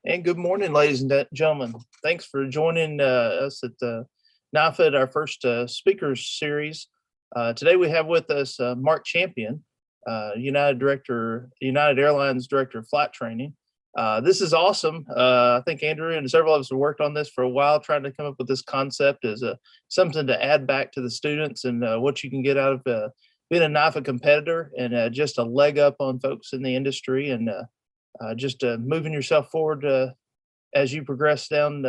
And good morning, ladies and gentlemen. Thanks for joining us at the NIFA at our first speaker series. Today we have with us Marc Champion, United Airlines Director of Flight Training. This is awesome. I think Andrew and several of us have worked on this for a while, trying to come up with this concept as something to add back to the students and what you can get out of being a NIFA competitor and just a leg up on folks in the industry and just moving yourself forward as you progress down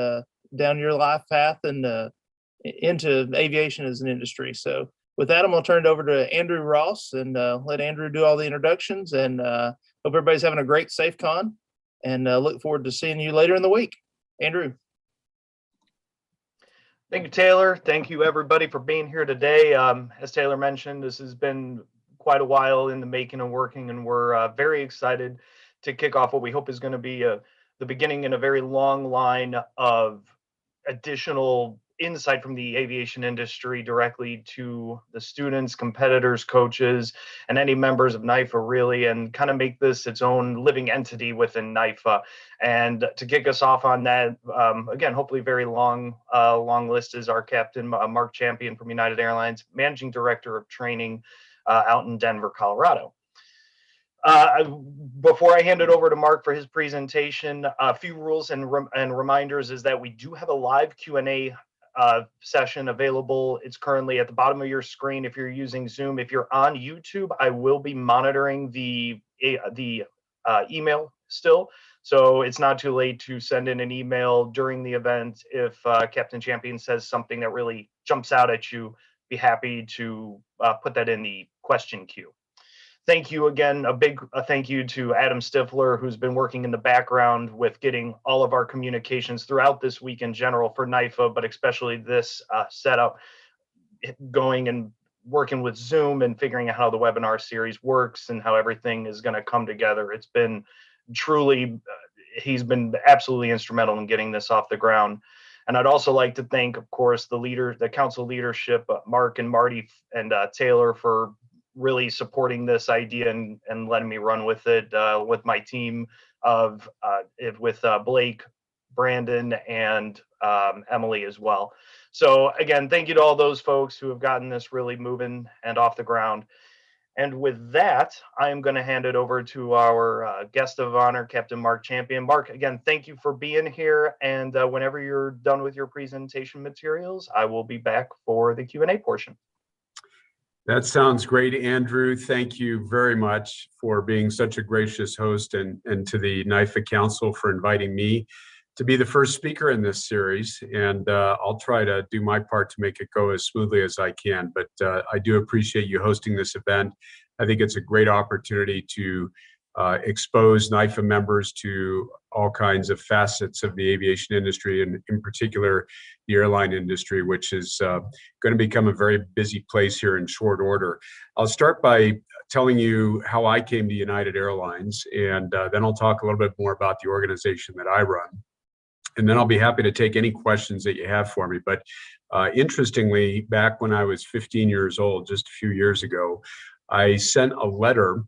your life path and into aviation as an industry. So with that, I'm going to turn it over to Andrew Ross and let Andrew do all the introductions, and hope everybody's having a great SAFECON, and look forward to seeing you later in the week. Andrew. Thank you, Taylor. Thank you, everybody, for being here today. As Taylor mentioned, this has been quite a while in the making and working, and we're very excited to kick off what we hope is going to be the beginning in a very long line of additional insight from the aviation industry directly to the students, competitors, coaches, and any members of NIFA, really, and kind of make this its own living entity within NIFA. And to kick us off on that, again, hopefully very long list is our captain, Marc Champion from United Airlines, Managing Director of Training out in Denver, Colorado. Before I hand it over to Marc for his presentation, a few rules and reminders is that we do have a live Q&A session available. It's currently at the bottom of your screen if you're using Zoom. If you're on YouTube, I will be monitoring the email still. So it's not too late to send in an email during the event if Captain Champion says something that really jumps out at you. Be happy to put that in the question queue. Thank you again. A big thank you to Adam Stifler, who's been working in the background with getting all of our communications throughout this week in general for NIFA, but especially this setup going and working with Zoom and figuring out how the webinar series works and how everything is going to come together. It's been truly, he's been absolutely instrumental in getting this off the ground. And I'd also like to thank, of course, the council leadership, Mark and Marty and Taylor, for really supporting this idea and letting me run with it with my team with Blake, Brandon, and Emily as well. So again, thank you to all those folks who have gotten this really moving and off the ground. And with that, I am going to hand it over to our guest of honor, Captain Marc Champion. Marc, again, thank you for being here. And whenever you're done with your presentation materials, I will be back for the Q&A portion. That sounds great, Andrew. Thank you very much for being such a gracious host, and to the NIFA Council for inviting me to be the first speaker in this series. And I'll try to do my part to make it go as smoothly as I can. But I do appreciate you hosting this event. I think it's a great opportunity to expose NIFA members to all kinds of facets of the aviation industry, and in particular, the airline industry, which is going to become a very busy place here in short order. I'll start by telling you how I came to United Airlines, and then I'll talk a little bit more about the organization that I run. And then I'll be happy to take any questions that you have for me. But interestingly, back when I was 15 years old, just a few years ago, I sent a letter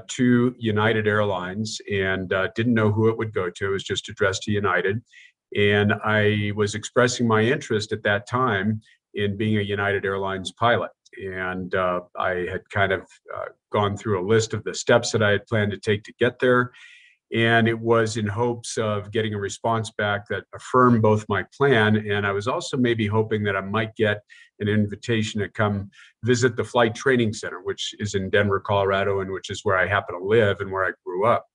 to United Airlines, and didn't know who it would go to. It was just addressed to United. And I was expressing my interest at that time in being a United Airlines pilot. And I had kind of gone through a list of the steps that I had planned to take to get there. And it was in hopes of getting a response back that affirmed both my plan, and I was also maybe hoping that I might get an invitation to come visit the Flight Training Center, which is in Denver, Colorado, and which is where I happen to live and where I grew up.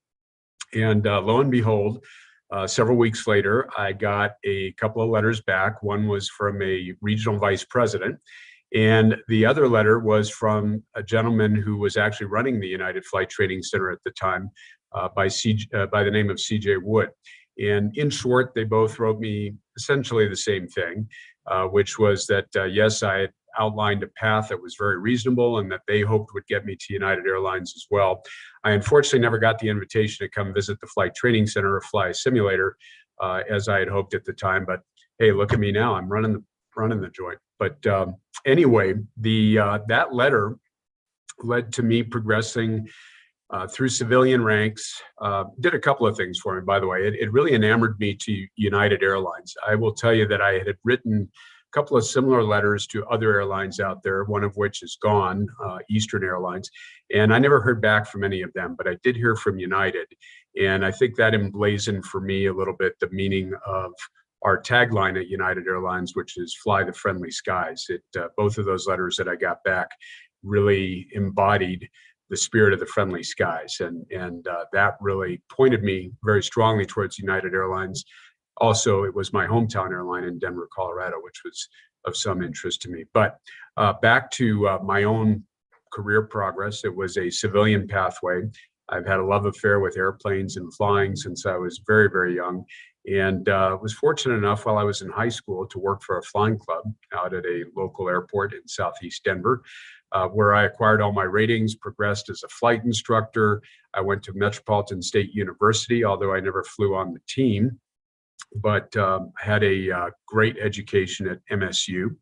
And lo and behold, several weeks later, I got a couple of letters back. One was from a regional vice president, and the other letter was from a gentleman who was actually running the United Flight Training Center at the time, by the name of C.J. Wood. And in short, they both wrote me essentially the same thing, which was that, yes, I had outlined a path that was very reasonable and that they hoped would get me to United Airlines as well. I unfortunately never got the invitation to come visit the Flight Training Center or fly a simulator, as I had hoped at the time. But hey, look at me now, I'm running the joint. But anyway, that letter led to me progressing through civilian ranks. Did a couple of things for me, by the way. It really enamored me to United Airlines. I will tell you that I had written a couple of similar letters to other airlines out there, one of which is gone, Eastern Airlines, and I never heard back from any of them, but I did hear from United. And I think that emblazoned for me a little bit the meaning of our tagline at United Airlines, which is "Fly the Friendly Skies." Both of those letters that I got back really embodied the spirit of the friendly skies. And that really pointed me very strongly towards United Airlines. Also, it was my hometown airline in Denver, Colorado, which was of some interest to me. But back to my own career progress, it was a civilian pathway. I've had a love affair with airplanes and flying since I was very, very young. And was fortunate enough while I was in high school to work for a flying club out at a local airport in Southeast Denver, where I acquired all my ratings, progressed as a flight instructor. I went to Metropolitan State University, although I never flew on the team, but had a great education at MSU,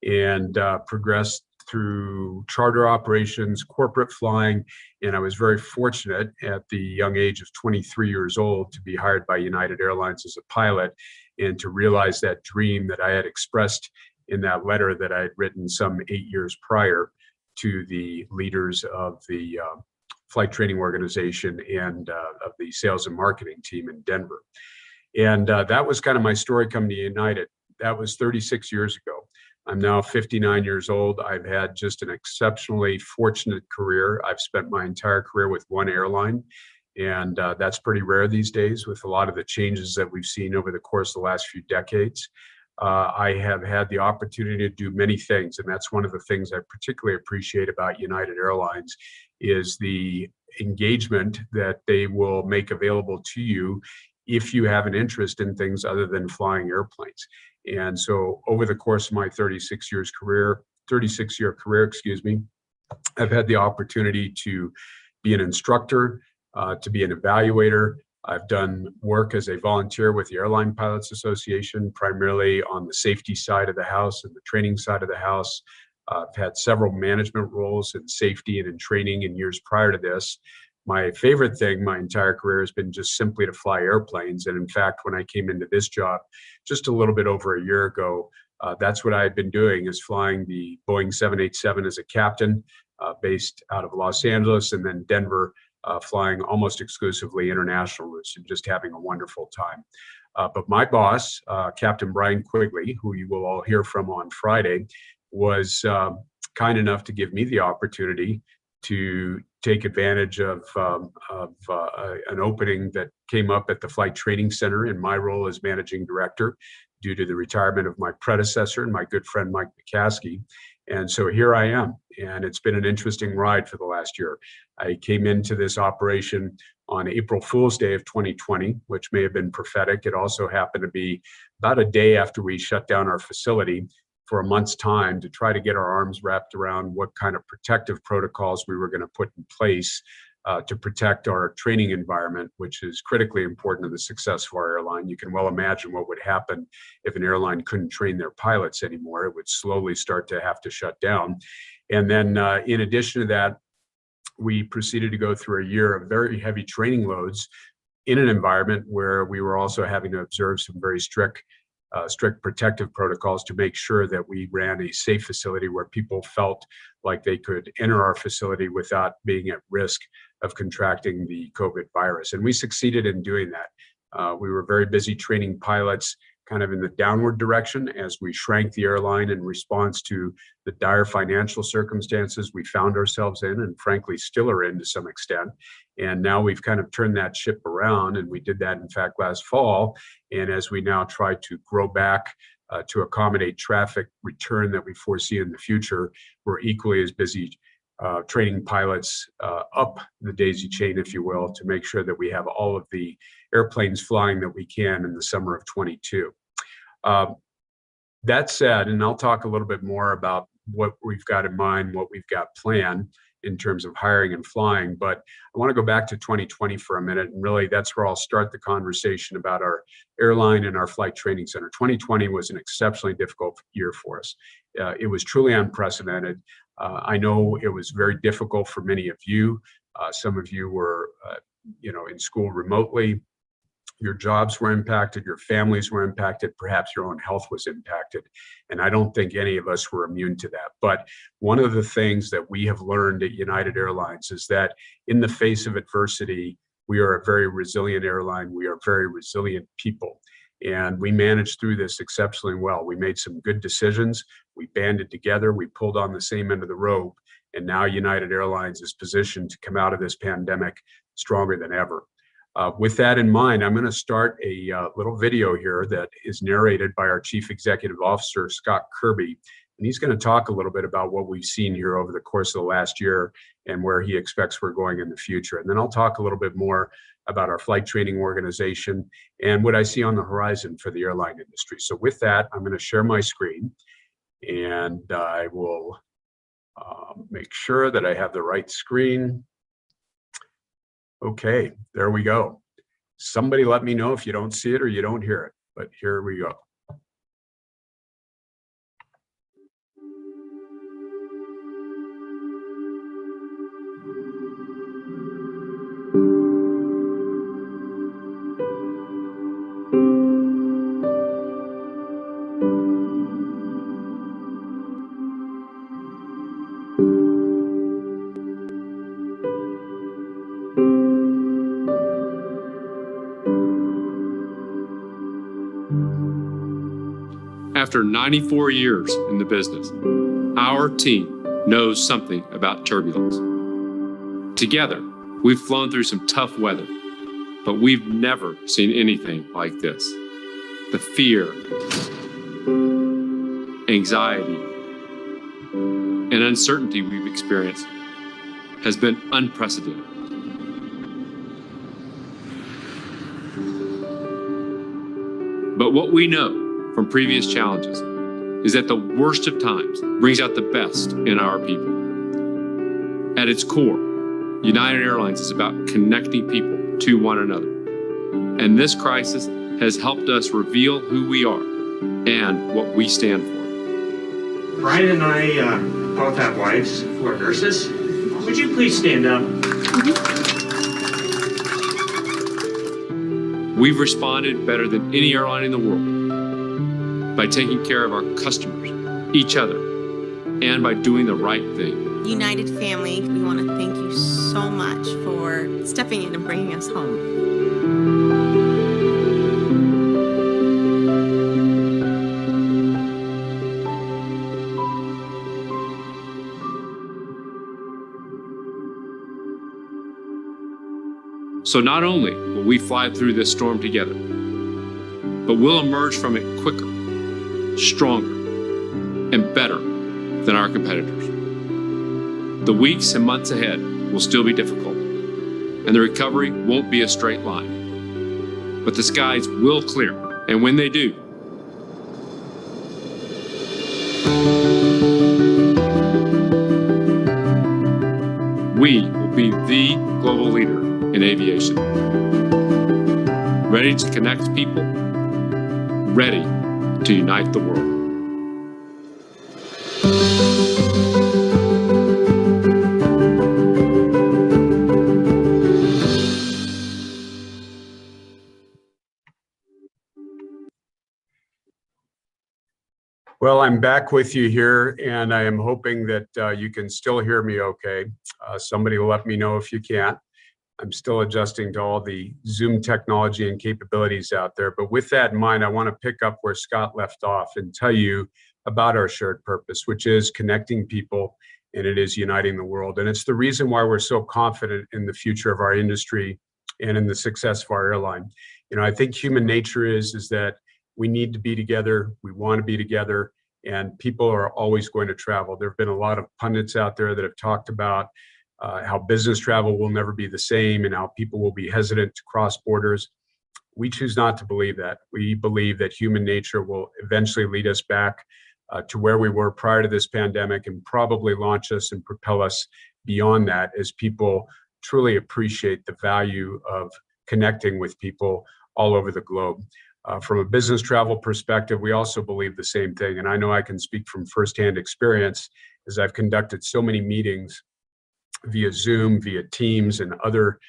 and progressed through charter operations, corporate flying, and I was very fortunate at the young age of 23 years old to be hired by United Airlines as a pilot, and to realize that dream that I had expressed in that letter that I had written some 8 years prior to the leaders of the flight training organization and of the sales and marketing team in Denver. And that was kind of my story coming to United. That was 36 years ago. I'm now 59 years old. I've had just an exceptionally fortunate career. I've spent my entire career with one airline, and that's pretty rare these days with a lot of the changes that we've seen over the course of the last few decades. I have had the opportunity to do many things, and that's one of the things I particularly appreciate about United Airlines is the engagement that they will make available to you if you have an interest in things other than flying airplanes. And so over the course of my 36-year career, I've had the opportunity to be an instructor, to be an evaluator. I've done work as a volunteer with the Airline Pilots Association, primarily on the safety side of the house and the training side of the house. I've had several management roles in safety and in training in years prior to this, my favorite thing my entire career has been just simply to fly airplanes. And in fact, when I came into this job just a little bit over a year ago, that's what I had been doing, is flying the Boeing 787 as a captain, based out of Los Angeles, and then Denver, flying almost exclusively international routes and just having a wonderful time. But my boss, Captain Brian Quigley, who you will all hear from on Friday, was kind enough to give me the opportunity to take advantage of an opening that came up at the Flight Training Center in my role as managing director due to the retirement of my predecessor and my good friend Mike McCaskey. And so here I am, and it's been an interesting ride for the last year. I came into this operation on April Fool's Day of 2020, which may have been prophetic. It also happened to be about a day after we shut down our facility for a month's time to try to get our arms wrapped around what kind of protective protocols we were going to put in place to protect our training environment, which is critically important to the success of our airline. You can well imagine what would happen if an airline couldn't train their pilots anymore. It would slowly start to have to shut down. And then in addition to that, we proceeded to go through a year of very heavy training loads in an environment where we were also having to observe some very strict protective protocols to make sure that we ran a safe facility where people felt like they could enter our facility without being at risk of contracting the COVID virus. And we succeeded in doing that. We were very busy training pilots kind of in the downward direction as we shrank the airline in response to the dire financial circumstances we found ourselves in, and frankly still are in to some extent. And now we've kind of turned that ship around, and we did that in fact last fall. And as we now try to grow back to accommodate traffic return that we foresee in the future, we're equally as busy training pilots up the daisy chain, if you will, to make sure that we have all of the airplanes flying that we can in the summer of 22. That said, and I'll talk a little bit more about what we've got in mind, what we've got planned in terms of hiring and flying, but I want to go back to 2020 for a minute, and really that's where I'll start the conversation about our airline and our flight training center. 2020 was an exceptionally difficult year for us. It was truly unprecedented. I know it was very difficult for many of you. Some of you were, in school remotely. Your jobs were impacted, your families were impacted, perhaps your own health was impacted. And I don't think any of us were immune to that. But one of the things that we have learned at United Airlines is that in the face of adversity, we are a very resilient airline. We are very resilient people. And we managed through this exceptionally well. We made some good decisions. We banded together. We pulled on the same end of the rope. And now United Airlines is positioned to come out of this pandemic stronger than ever. With that in mind, I'm going to start a little video here that is narrated by our Chief Executive Officer, Scott Kirby. And he's going to talk a little bit about what we've seen here over the course of the last year and where he expects we're going in the future. And then I'll talk a little bit more about our flight training organization and what I see on the horizon for the airline industry. So with that, I'm going to share my screen, and I will make sure that I have the right screen. Okay, there we go. Somebody let me know if you don't see it or you don't hear it, but here we go. After 94 years in the business, our team knows something about turbulence. Together, we've flown through some tough weather, but we've never seen anything like this. The fear, anxiety, and uncertainty we've experienced has been unprecedented. But what we know from previous challenges is that the worst of times brings out the best in our people. At its core, United Airlines is about connecting people to one another. And this crisis has helped us reveal who we are and what we stand for. Brian and I both have wives who are nurses. Would you please stand up? We've responded better than any airline in the world by taking care of our customers, each other, and by doing the right thing. United family, we want to thank you so much for stepping in and bringing us home. So not only will we fly through this storm together, but we'll emerge from it quicker, stronger, and better than our competitors. The weeks and months ahead will still be difficult, and the recovery won't be a straight line. But the skies will clear, and when they do, we will be the global leader in aviation. Ready to connect people, ready to unite the world. Well, I'm back with you here, and I am hoping that you can still hear me okay. Somebody will let me know if you can't. I'm still adjusting to all the Zoom technology and capabilities out there. But with that in mind, I want to pick up where Scott left off and tell you about our shared purpose, which is connecting people, and it is uniting the world. And it's the reason why we're so confident in the future of our industry and in the success of our airline. You know, I think human nature is that we need to be together, we want to be together, and people are always going to travel. There have been a lot of pundits out there that have talked about how business travel will never be the same and how people will be hesitant to cross borders. We choose not to believe that. We believe that human nature will eventually lead us back to where we were prior to this pandemic and probably launch us and propel us beyond that as people truly appreciate the value of connecting with people all over the globe. From a business travel perspective, we also believe the same thing. And I know I can speak from firsthand experience as I've conducted so many meetings via Zoom, via Teams, and other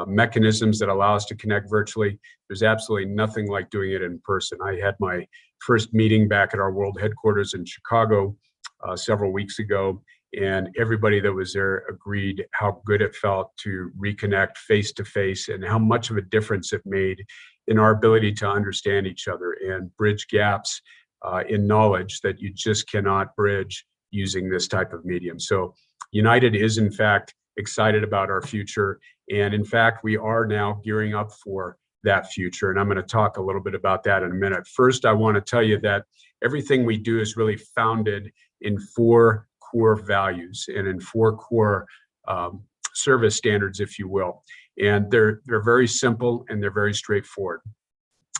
mechanisms that allow us to connect virtually. There's absolutely nothing like doing it in person. I had my first meeting back at our world headquarters in Chicago several weeks ago, and everybody that was there agreed how good it felt to reconnect face to face and how much of a difference it made in our ability to understand each other and bridge gaps in knowledge that you just cannot bridge using this type of medium. So United is, in fact, excited about our future. And in fact, we are now gearing up for that future. And I'm going to talk a little bit about that in a minute. First, I want to tell you that everything we do is really founded in 4 core values and in 4 core service standards, if you will. And they're very simple and they're very straightforward.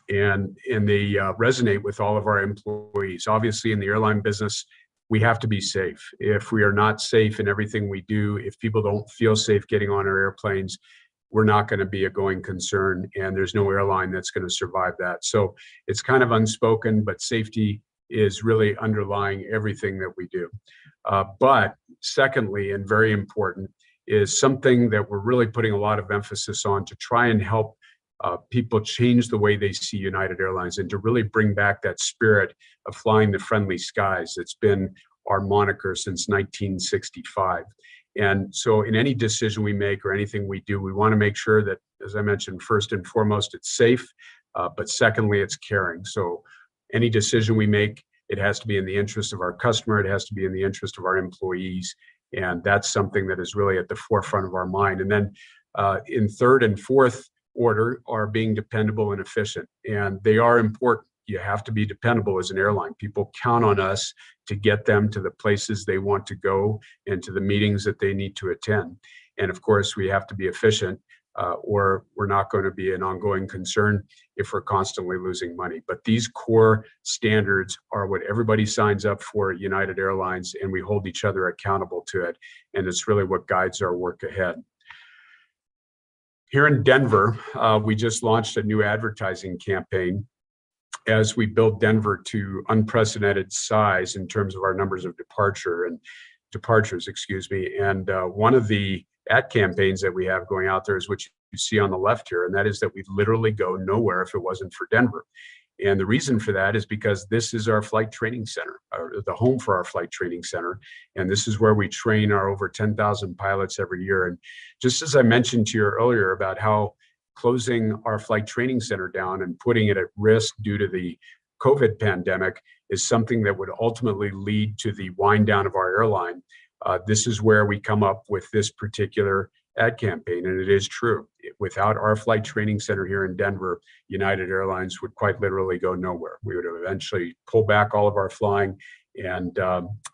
And they resonate with all of our employees. Obviously, in the airline business, we have to be safe. If we are not safe in everything we do, if people don't feel safe getting on our airplanes, we're not going to be a going concern, and there's no airline that's going to survive that. So it's kind of unspoken, but safety is really underlying everything that we do. But secondly, and very important, is something that we're really putting a lot of emphasis on to try and help people change the way they see United Airlines and to really bring back that spirit of flying the friendly skies. It's been our moniker since 1965. And so in any decision we make or anything we do, we want to make sure that, as I mentioned, first and foremost, it's safe, but secondly, it's caring. So any decision we make, it has to be in the interest of our customer, it has to be in the interest of our employees, and that's something that is really at the forefront of our mind. And then in third and fourth order are being dependable and efficient, and they are important. You have to be dependable as an airline. People count on us to get them to the places they want to go and to the meetings that they need to attend. And of course, we have to be efficient or we're not going to be an ongoing concern if we're constantly losing money. But these core standards are what everybody signs up for at United Airlines, and we hold each other accountable to it. And it's really what guides our work ahead. Here in Denver, we just launched a new advertising campaign as we build Denver to unprecedented size in terms of our numbers of departures, excuse me. And one of the ad campaigns that we have going out there is what you see on the left here, and that is that we literally go nowhere if it wasn't for Denver. And the reason for that is because this is our flight training center, or the home for our flight training center. And this is where we train our over 10,000 pilots every year. And just as I mentioned to you earlier about how closing our flight training center down and putting it at risk due to the COVID pandemic is something that would ultimately lead to the wind down of our airline. This is where we come up with this particular ad campaign, and it is true. Without our flight training center here in Denver, United Airlines would quite literally go nowhere. We would eventually pull back all of our flying, and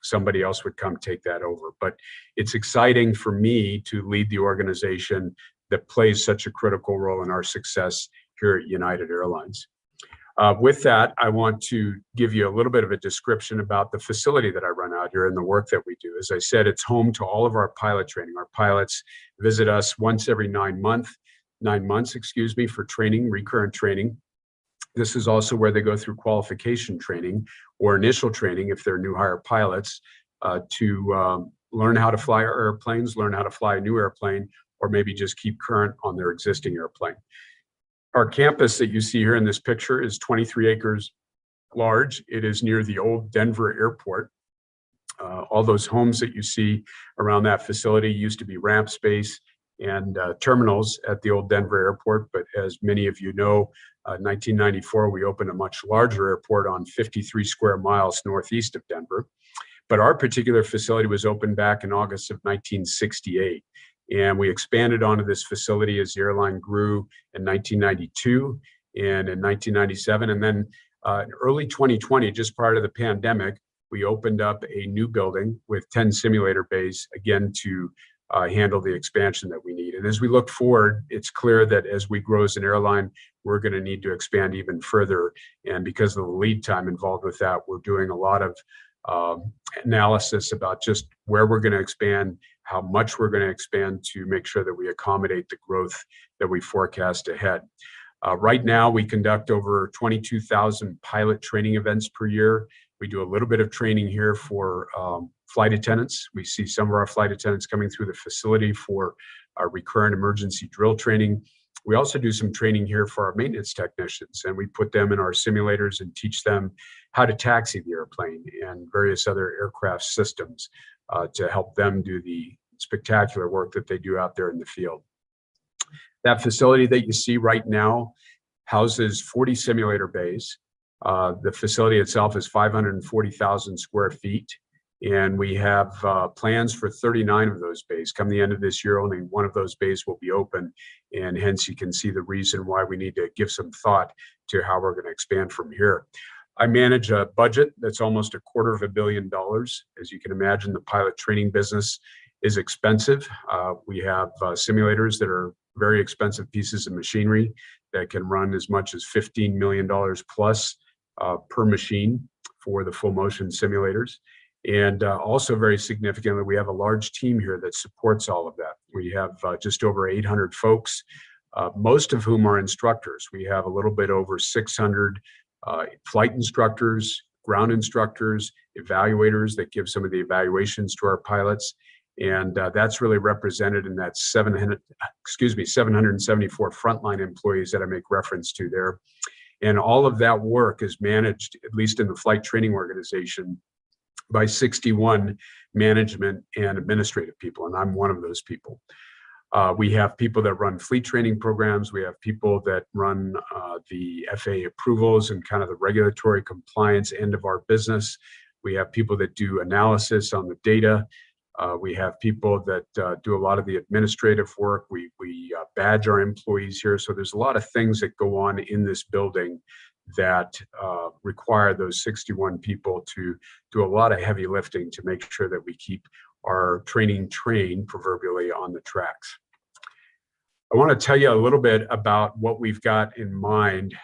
somebody else would come take that over. But it's exciting for me to lead the organization that plays such a critical role in our success here at United Airlines. With that, I want to give you a little bit of a description about the facility that I run out here and the work that we do. As I said, it's home to all of our pilot training. Our pilots visit us once every 9 months, for training, recurrent training. This is also where they go through qualification training or initial training if they're new hire pilots to learn how to fly our airplanes, learn how to fly a new airplane, or maybe just keep current on their existing airplane. Our campus that you see here in this picture is 23 acres large. It is near the old Denver airport. All those homes that you see around that facility used to be ramp space and terminals at the old Denver airport. But as many of you know, 1994, we opened a much larger airport on 53 square miles northeast of Denver. But our particular facility was opened back in August of 1968. And we expanded onto this facility as the airline grew in 1992 and in 1997. And then in early 2020, just prior to the pandemic, we opened up a new building with 10 simulator bays, again, to handle the expansion that we need. And as we look forward, it's clear that as we grow as an airline, we're going to need to expand even further. And because of the lead time involved with that, we're doing a lot of analysis about just where we're going to expand, how much we're going to expand to make sure that we accommodate the growth that we forecast ahead. Right now, we conduct over 22,000 pilot training events per year. We do a little bit of training here for flight attendants. We see some of our flight attendants coming through the facility for our recurrent emergency drill training. We also do some training here for our maintenance technicians, and we put them in our simulators and teach them how to taxi the airplane and various other aircraft systems to help them do the spectacular work that they do out there in the field. That facility that you see right now houses 40 simulator bays. The facility itself is 540,000 square feet, and we have plans for 39 of those bays. Come the end of this year, only one of those bays will be open, and hence you can see the reason why we need to give some thought to how we're going to expand from here. I manage a budget that's almost $250 million. As you can imagine, the pilot training business is expensive. We have simulators that are very expensive pieces of machinery that can run as much as $15 million plus per machine for the full motion simulators. And also very significantly, we have a large team here that supports all of that. We have just over 800 folks, most of whom are instructors. We have a little bit over 600 flight instructors, ground instructors, evaluators that give some of the evaluations to our pilots. And that's really represented in that 774 frontline employees that I make reference to there. And all of that work is managed, at least in the flight training organization, by 61 management and administrative people, and I'm one of those people. We have people that run fleet training programs. We have people that run the FAA approvals and kind of the regulatory compliance end of our business. We have people that do analysis on the data. We have people that do a lot of the administrative work. We badge our employees here. So there's a lot of things that go on in this building that require those 61 people to do a lot of heavy lifting to make sure that we keep our training train proverbially on the tracks. I want to tell you a little bit about what we've got in mind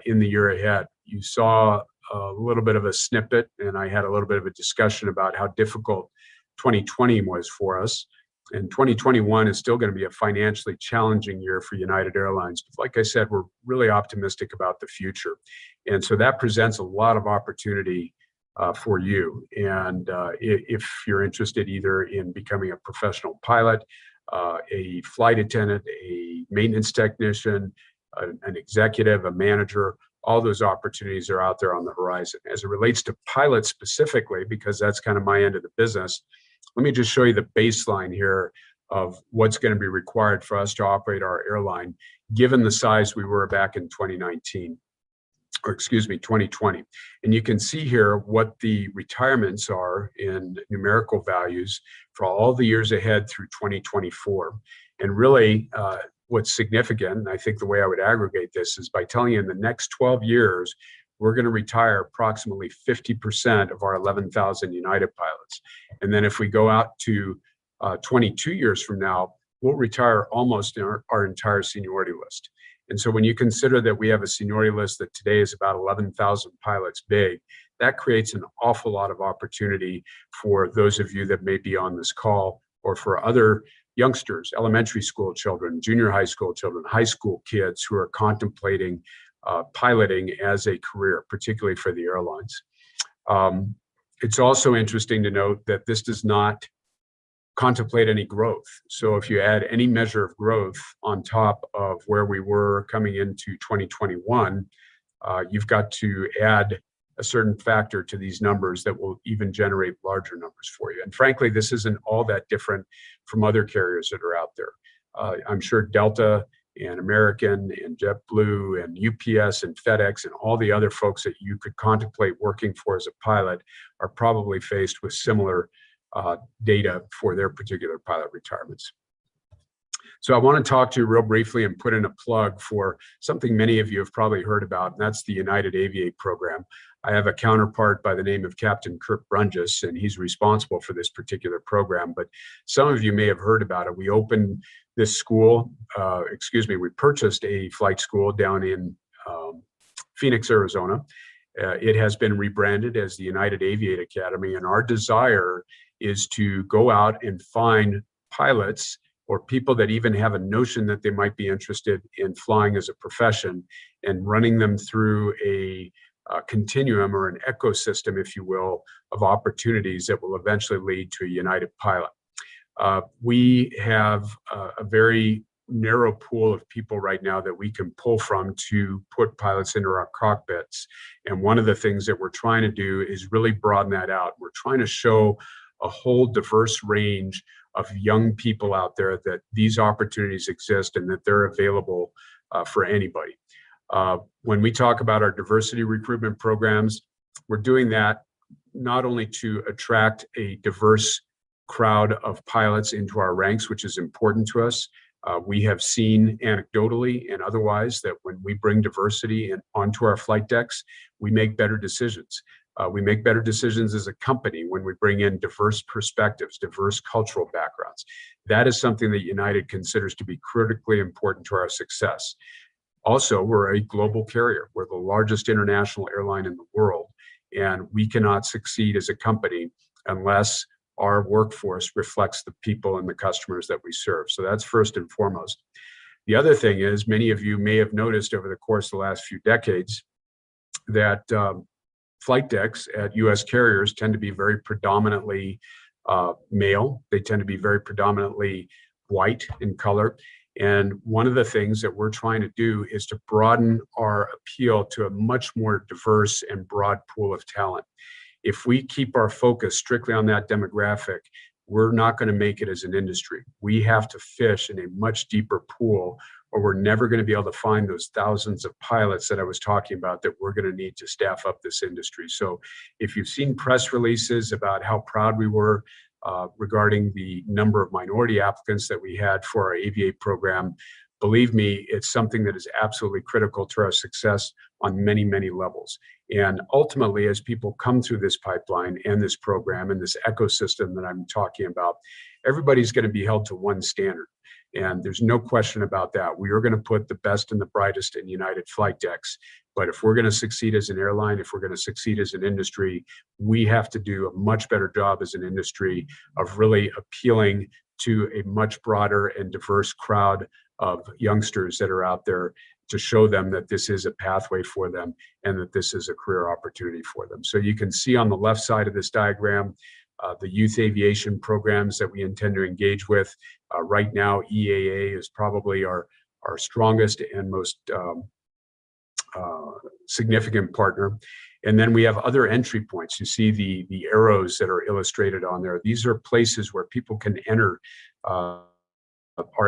in the year ahead. You saw a little bit of a snippet, and I had a little bit of a discussion about how difficult 2020 was for us. And 2021 is still going to be a financially challenging year for United Airlines. But like I said, we're really optimistic about the future. And so that presents a lot of opportunity for you. And if you're interested either in becoming a professional pilot, a flight attendant, a maintenance technician, an executive, a manager. All those opportunities are out there on the horizon. As it relates to pilots specifically, because that's kind of my end of the business, let me just show you the baseline here of what's going to be required for us to operate our airline, given the size we were back in 2019. Or excuse me, 2020. And you can see here what the retirements are in numerical values for all the years ahead through 2024. And really, what's significant, and I think the way I would aggregate this is by telling you in the next 12 years, we're going to retire approximately 50% of our 11,000 United pilots. And then if we go out to 22 years from now, we'll retire almost our entire seniority list. And so when you consider that we have a seniority list that today is about 11,000 pilots big, that creates an awful lot of opportunity for those of you that may be on this call, or for other youngsters, elementary school children, junior high school children, high school kids who are contemplating piloting as a career, particularly for the airlines. It's also interesting to note that this does not contemplate any growth. So if you add any measure of growth on top of where we were coming into 2021, you've got to add a certain factor to these numbers that will even generate larger numbers for you. And frankly, this isn't all that different from other carriers that are out there. I'm sure Delta and American and JetBlue and UPS and FedEx and all the other folks that you could contemplate working for as a pilot are probably faced with similar data for their particular pilot retirements. So I want to talk to you real briefly and put in a plug for something many of you have probably heard about, and that's the United Aviate program. I have a counterpart by the name of Captain Kirk Brungis, and he's responsible for this particular program, but some of you may have heard about it. We opened this school, we purchased a flight school down in Phoenix, Arizona. It has been rebranded as the United Aviate Academy, and our desire is to go out and find pilots or people that even have a notion that they might be interested in flying as a profession and running them through a continuum or an ecosystem, if you will, of opportunities that will eventually lead to a United pilot. We have a very narrow pool of people right now that we can pull from to put pilots into our cockpits. And one of the things that we're trying to do is really broaden that out. We're trying to show a whole diverse range of young people out there that these opportunities exist and that they're available for anybody. When we talk about our diversity recruitment programs, we're doing that not only to attract a diverse crowd of pilots into our ranks, which is important to us. We have seen anecdotally and otherwise that when we bring diversity onto our flight decks, we make better decisions. We make better decisions as a company when we bring in diverse perspectives, diverse cultural backgrounds. That is something that United considers to be critically important to our success. Also, we're a global carrier. We're the largest international airline in the world, and we cannot succeed as a company unless our workforce reflects the people and the customers that we serve. So that's first and foremost. The other thing is, many of you may have noticed over the course of the last few decades that flight decks at US carriers tend to be very predominantly male. They tend to be very predominantly white in color. And one of the things that we're trying to do is to broaden our appeal to a much more diverse and broad pool of talent. If we keep our focus strictly on that demographic, we're not going to make it as an industry. We have to fish in a much deeper pool, or we're never going to be able to find those thousands of pilots that I was talking about that we're going to need to staff up this industry. So if you've seen press releases about how proud we were regarding the number of minority applicants that we had for our Aviate program, believe me, it's something that is absolutely critical to our success on many, many levels. And ultimately, as people come through this pipeline and this program and this ecosystem that I'm talking about, everybody's going to be held to one standard. And there's no question about that. We are going to put the best and the brightest in United flight decks. But if we're going to succeed as an airline, if we're going to succeed as an industry, we have to do a much better job as an industry of really appealing to a much broader and diverse crowd of youngsters that are out there to show them that this is a pathway for them and that this is a career opportunity for them. So you can see on the left side of this diagram, the youth aviation programs that we intend to engage with. Right now, EAA is probably our strongest and most significant partner. And then we have other entry points. You see the arrows that are illustrated on there. These are places where people can enter our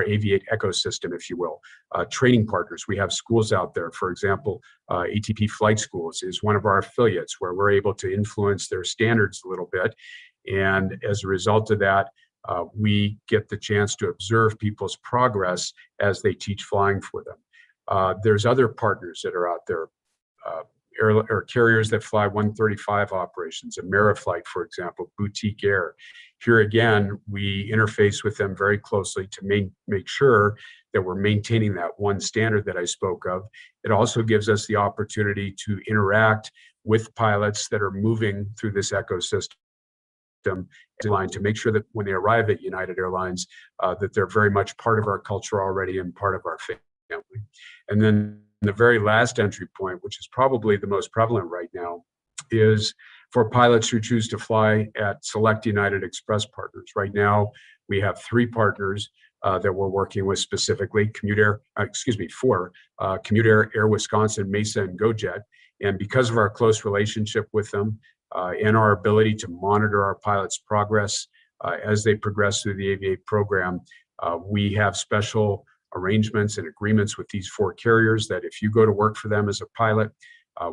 Aviate ecosystem, if you will. Training partners, we have schools out there. For example, ATP Flight Schools is one of our affiliates where we're able to influence their standards a little bit. And as a result of that, we get the chance to observe people's progress as they teach flying for them. There's other partners that are out there. Or carriers that fly 135 operations, Ameriflight, for example, Boutique Air. Here again, we interface with them very closely to make sure that we're maintaining that one standard that I spoke of. It also gives us the opportunity to interact with pilots that are moving through this ecosystem to make sure that when they arrive at United Airlines, that they're very much part of our culture already and part of our family. And then the very last entry point, which is probably the most prevalent right now, is for pilots who choose to fly at select United Express partners. Right now, we have 3 partners that we're working with specifically, four, Commute Air, Air Wisconsin, Mesa, and GoJet. And because of our close relationship with them and our ability to monitor our pilots' progress as they progress through the Aviate program, we have special arrangements and agreements with these 4 carriers that if you go to work for them as a pilot,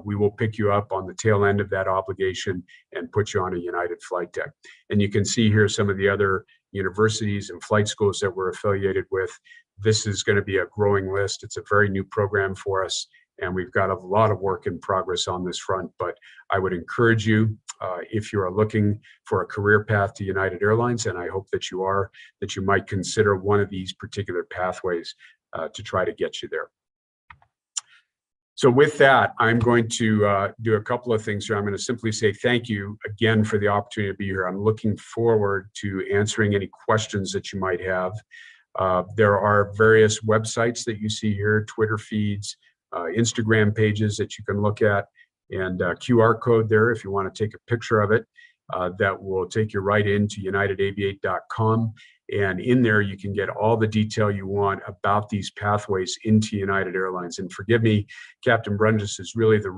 we will pick you up on the tail end of that obligation and put you on a United flight deck. And you can see here some of the other universities and flight schools that we're affiliated with. This is going to be a growing list. It's a very new program for us, and we've got a lot of work in progress on this front. But I would encourage you, if you are looking for a career path to United Airlines, and I hope that you are, that you might consider one of these particular pathways to try to get you there. So with that, I'm going to do a couple of things here. I'm going to simply say thank you again for the opportunity to be here. I'm looking forward to answering any questions that you might have. There are various websites that you see here, Twitter feeds, Instagram pages that you can look at, and QR code there if you want to take a picture of it. That will take you right into unitedaviate.com. And in there, you can get all the detail you want about these pathways into United Airlines. And forgive me, Captain Brundis is really the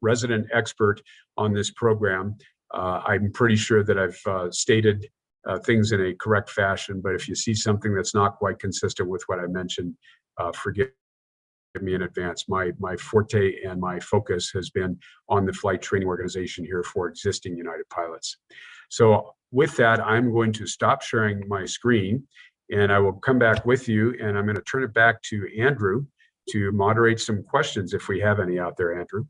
resident expert on this program. I'm pretty sure that I've stated things in a correct fashion, but if you see something that's not quite consistent with what I mentioned, forgive me in advance. My forte and my focus has been on the flight training organization here for existing United pilots. So with that, I'm going to stop sharing my screen and I will come back with you, and I'm going to turn it back to Andrew to moderate some questions if we have any out there, Andrew.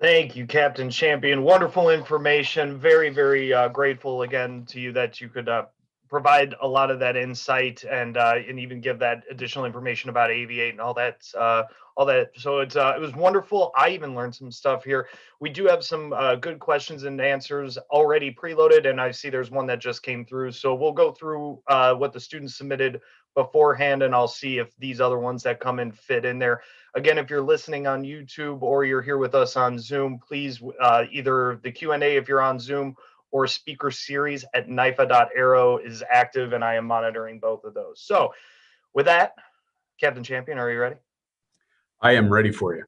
Thank you, Captain Champion. Wonderful information. Very, very grateful again to you that you could provide a lot of that insight and even give that additional information about Aviate and all that. So it was wonderful. I even learned some stuff here. We do have some good questions and answers already preloaded, and I see there's one that just came through. So we'll go through what the students submitted beforehand, and I'll see if these other ones that come in fit in there. Again, if you're listening on YouTube or you're here with us on Zoom, please either the Q&A if you're on Zoom or Speaker Series at NIFA.aero is active, and I am monitoring both of those. So with that, Captain Champion, are you ready? I am ready for you.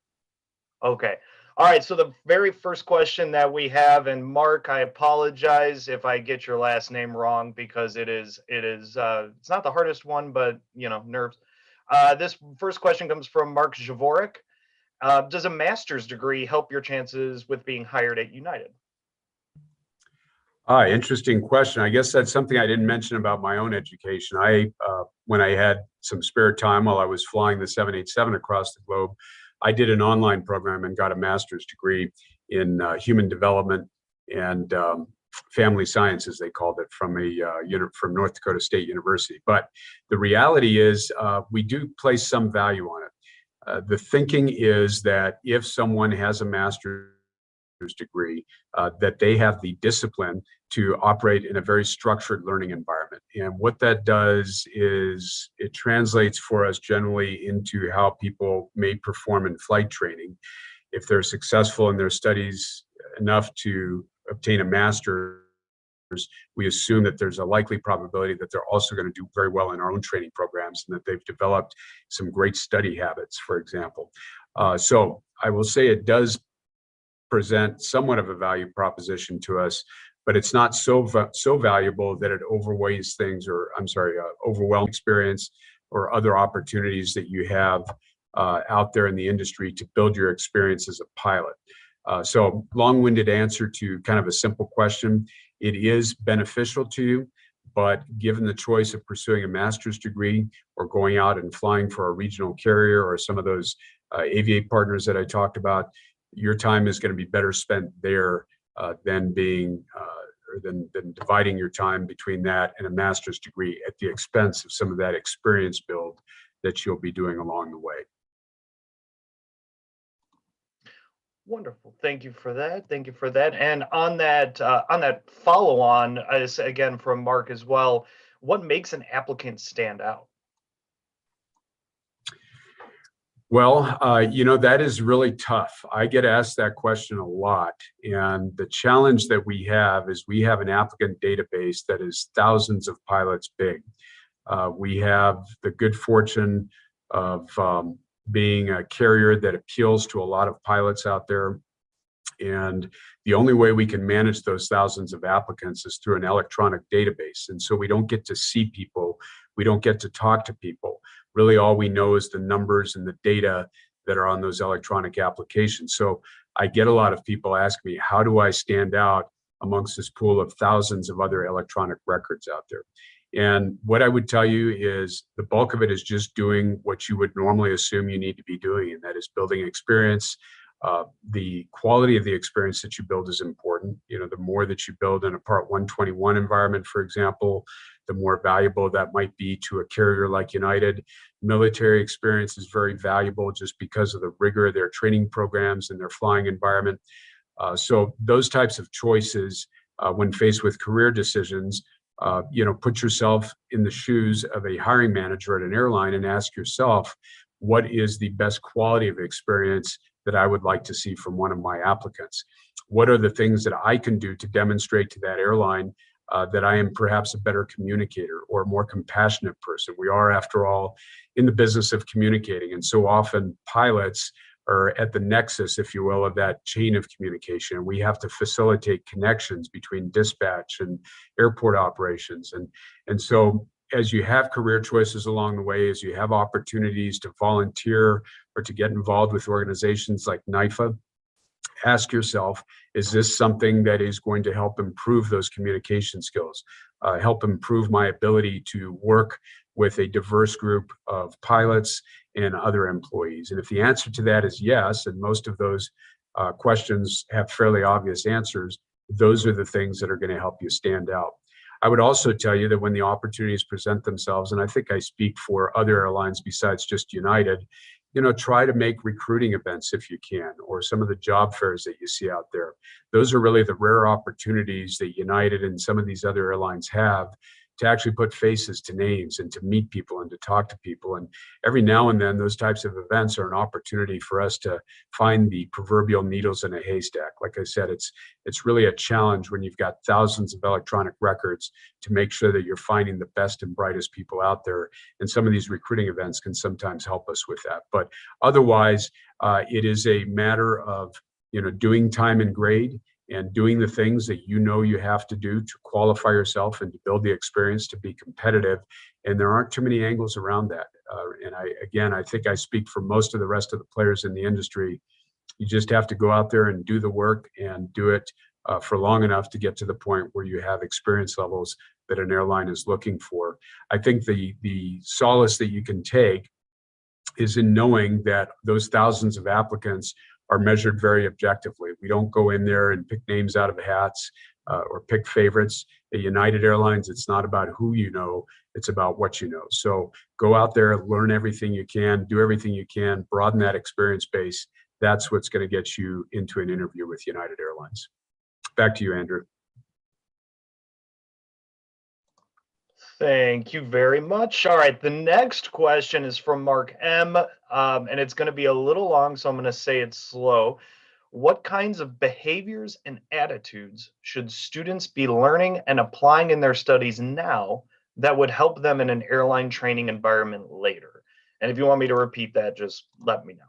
Okay. All right. So the very first question that we have, and Mark, I apologize if I get your last name wrong because it's not the hardest one, but nerves. This first question comes from Mark Javorek. Does a master's degree help your chances with being hired at United? Interesting question. I guess that's something I didn't mention about my own education. When I had some spare time while I was flying the 787 across the globe, I did an online program and got a master's degree in human development and family sciences, they called it, from North Dakota State University. But the reality is we do place some value on it. The thinking is that if someone has a master's degree, that they have the discipline to operate in a very structured learning environment. And what that does is it translates for us generally into how people may perform in flight training. If they're successful in their studies enough to obtain a master's, we assume that there's a likely probability that they're also going to do very well in our own training programs and that they've developed some great study habits, for example. So I will say it does present somewhat of a value proposition to us, but it's not so valuable that it overweighs things, or overwhelm experience or other opportunities that you have out there in the industry to build your experience as a pilot. So long-winded answer to kind of a simple question. It is beneficial to you, but given the choice of pursuing a master's degree or going out and flying for a regional carrier or some of those Aviate partners that I talked about, your time is going to be better spent there than dividing your time between that and a master's degree at the expense of some of that experience build that you'll be doing along the way. Wonderful. Thank you for that. Thank you for that. And on that follow-on, again from Mark as well, what makes an applicant stand out? Well, that is really tough. I get asked that question a lot. And the challenge that we have is we have an applicant database that is thousands of pilots big. We have the good fortune of being a carrier that appeals to a lot of pilots out there. And the only way we can manage those thousands of applicants is through an electronic database. And so we don't get to see people. We don't get to talk to people. Really, all we know is the numbers and the data that are on those electronic applications. So I get a lot of people ask me, how do I stand out amongst this pool of thousands of other electronic records out there? And what I would tell you is the bulk of it is just doing what you would normally assume you need to be doing, and that is building experience. The quality of the experience that you build is important. The more that you build in a Part 121 environment, for example, the more valuable that might be to a carrier like United. Military experience is very valuable just because of the rigor of their training programs and their flying environment. So those types of choices, when faced with career decisions, put yourself in the shoes of a hiring manager at an airline and ask yourself, what is the best quality of experience that I would like to see from one of my applicants? What are the things that I can do to demonstrate to that airline that I am perhaps a better communicator or a more compassionate person? We are, after all, in the business of communicating. And so often pilots are at the nexus, if you will, of that chain of communication. We have to facilitate connections between dispatch and airport operations. And so as you have career choices along the way, as you have opportunities to volunteer or to get involved with organizations like NIFA, ask yourself, is this something that is going to help improve those communication skills, help improve my ability to work with a diverse group of pilots and other employees? And if the answer to that is yes, and most of those questions have fairly obvious answers, those are the things that are going to help you stand out. I would also tell you that when the opportunities present themselves, and I think I speak for other airlines besides just United, try to make recruiting events if you can, or some of the job fairs that you see out there. Those are really the rare opportunities that United and some of these other airlines have to actually put faces to names and to meet people and to talk to people. And every now and then, those types of events are an opportunity for us to find the proverbial needles in a haystack. Like I said, it's really a challenge when you've got thousands of electronic records to make sure that you're finding the best and brightest people out there. And some of these recruiting events can sometimes help us with that. But otherwise, it is a matter of doing time and grade and doing the things that you have to do to qualify yourself and to build the experience to be competitive. And there aren't too many angles around that. And I think I speak for most of the rest of the players in the industry. You just have to go out there and do the work and do it for long enough to get to the point where you have experience levels that an airline is looking for. I think the solace that you can take is in knowing that those thousands of applicants are measured very objectively. We don't go in there and pick names out of hats or pick favorites. At United Airlines, it's not about who you know, it's about what you know. So go out there, learn everything you can, do everything you can, broaden that experience base. That's what's going to get you into an interview with United Airlines. Back to you, Andrew. Thank you very much. All right, the next question is from Mark M, and it's going to be a little long, so I'm going to say it slow. What kinds of behaviors and attitudes should students be learning and applying in their studies now that would help them in an airline training environment later? And if you want me to repeat that, just let me know.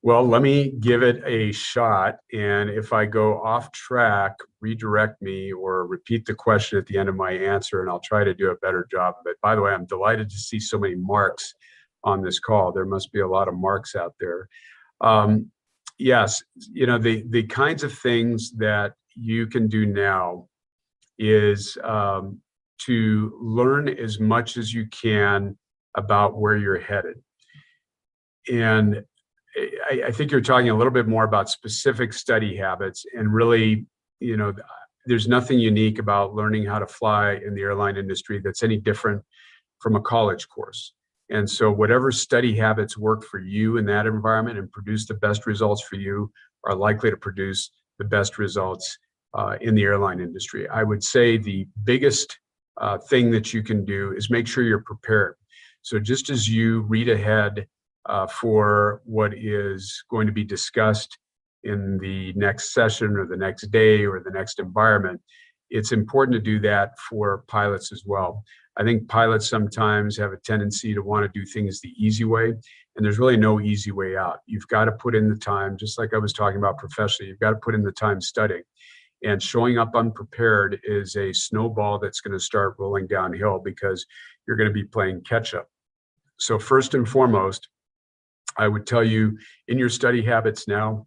Well, let me give it a shot. And if I go off track, redirect me or repeat the question at the end of my answer, and I'll try to do a better job. But by the way, I'm delighted to see so many Marks on this call. There must be a lot of Marks out there. Yes, you know, the kinds of things that you can do now is to learn as much as you can about where you're headed. And I think you're talking a little bit more about specific study habits, and really, you know, there's nothing unique about learning how to fly in the airline industry that's any different from a college course. And so whatever study habits work for you in that environment and produce the best results for you are likely to produce the best results in the airline industry. I would say the biggest thing that you can do is make sure you're prepared. So just as you read ahead for what is going to be discussed in the next session or the next day or the next environment, it's important to do that for pilots as well. I think pilots sometimes have a tendency to want to do things the easy way, and there's really no easy way out. You've got to put in the time, just like I was talking about professionally, you've got to put in the time studying. And showing up unprepared is a snowball that's going to start rolling downhill because you're going to be playing catch up. So first and foremost, I would tell you in your study habits now,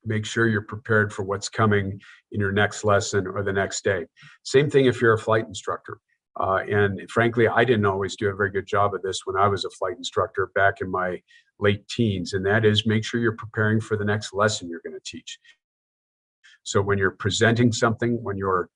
make sure you're prepared for what's coming in your next lesson or the next day. Same thing if you're a flight instructor. And frankly, I didn't always do a very good job of this when I was a flight instructor back in my late teens. And that is, make sure you're preparing for the next lesson you're going to teach. So when you're presenting something, when you're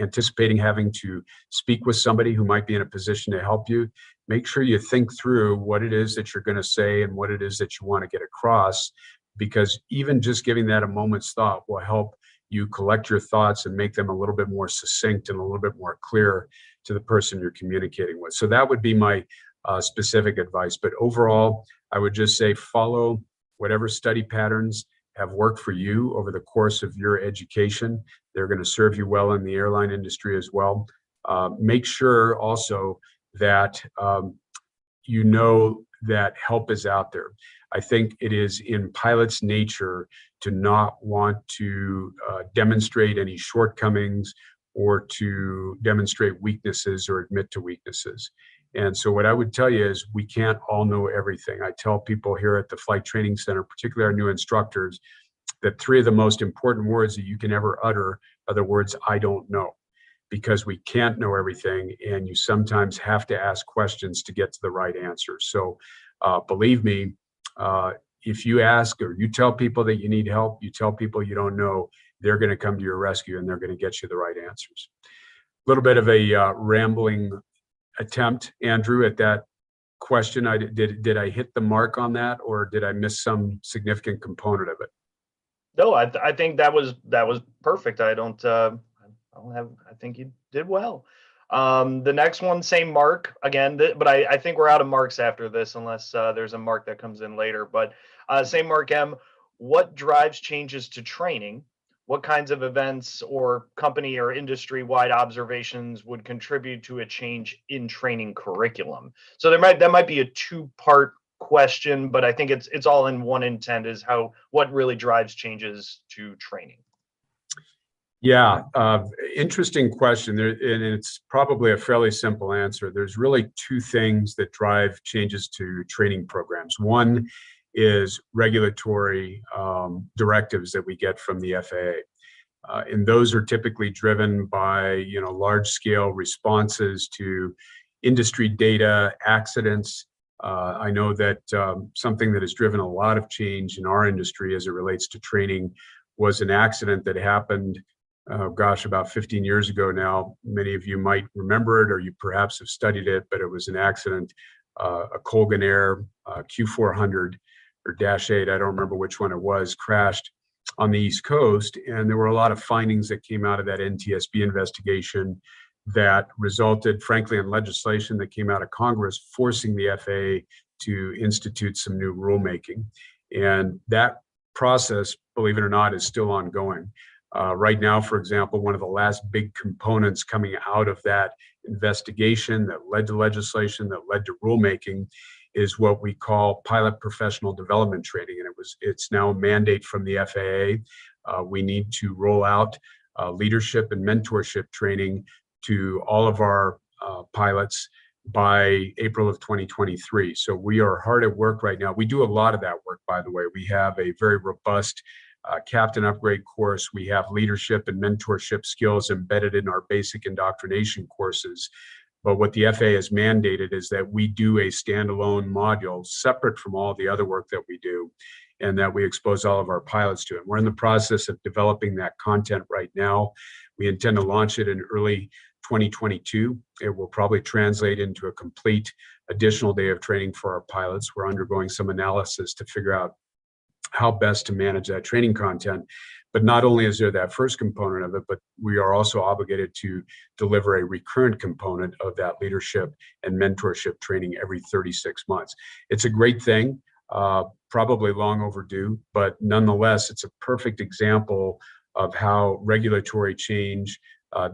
anticipating having to speak with somebody who might be in a position to help you, make sure you think through what it is that you're going to say and what it is that you want to get across, because even just giving that a moment's thought will help you collect your thoughts and make them a little bit more succinct and a little bit more clear to the person you're communicating with. So that would be my specific advice. But overall, I would just say follow whatever study patterns have worked for you over the course of your education. They're going to serve you well in the airline industry as well. Make sure also that you know that help is out there. I think it is in pilots' nature to not want to demonstrate any shortcomings or to demonstrate weaknesses or admit to weaknesses. And so what I would tell you is we can't all know everything. I tell people here at the Flight Training Center, particularly our new instructors, that 3 of the most important words that you can ever utter are the words, I don't know, because we can't know everything. And you sometimes have to ask questions to get to the right answer. So believe me, if you ask or you tell people that you need help, you tell people you don't know, they're going to come to your rescue and they're going to get you the right answers. A little bit of a rambling attempt, Andrew, at that question. Did I hit the mark on that, or did I miss some significant component of it? No, I think that was perfect. I think you did well. The next one, same Mark again, but I think we're out of Marks after this, unless there's a Mark that comes in later. But same Mark M. What drives changes to training? What kinds of events or company or industry-wide observations would contribute to a change in training curriculum? So that might be a 2-part question, but I think it's all in one intent, is what really drives changes to training. Yeah, interesting question there, and it's probably a fairly simple answer. There's really 2 things that drive changes to training programs. One is regulatory directives that we get from the FAA. And those are typically driven by, large-scale responses to industry data, accidents. I know that something that has driven a lot of change in our industry as it relates to training was an accident that happened, about 15 years ago now. Many of you might remember it, or you perhaps have studied it, but it was an accident, a Colgan Air Q400 or -8, I don't remember which one it was, crashed on the East Coast. And there were a lot of findings that came out of that NTSB investigation that resulted, frankly, in legislation that came out of Congress forcing the FAA to institute some new rulemaking. And that process, believe it or not, is still ongoing. Right now, for example, one of the last big components coming out of that investigation that led to legislation, that led to rulemaking, is what we call pilot professional development training. And it's now a mandate from the FAA. We need to roll out leadership and mentorship training to all of our pilots by April of 2023. So we are hard at work right now. We do a lot of that work, by the way. We have a very robust captain upgrade course. We have leadership and mentorship skills embedded in our basic indoctrination courses. But what the FAA has mandated is that we do a standalone module separate from all the other work that we do, and that we expose all of our pilots to it. We're in the process of developing that content right now. We intend to launch it in early 2022. It will probably translate into a complete additional day of training for our pilots. We're undergoing some analysis to figure out how best to manage that training content. But not only is there that first component of it, but we are also obligated to deliver a recurrent component of that leadership and mentorship training every 36 months. It's a great thing, probably long overdue, but nonetheless, it's a perfect example of how regulatory change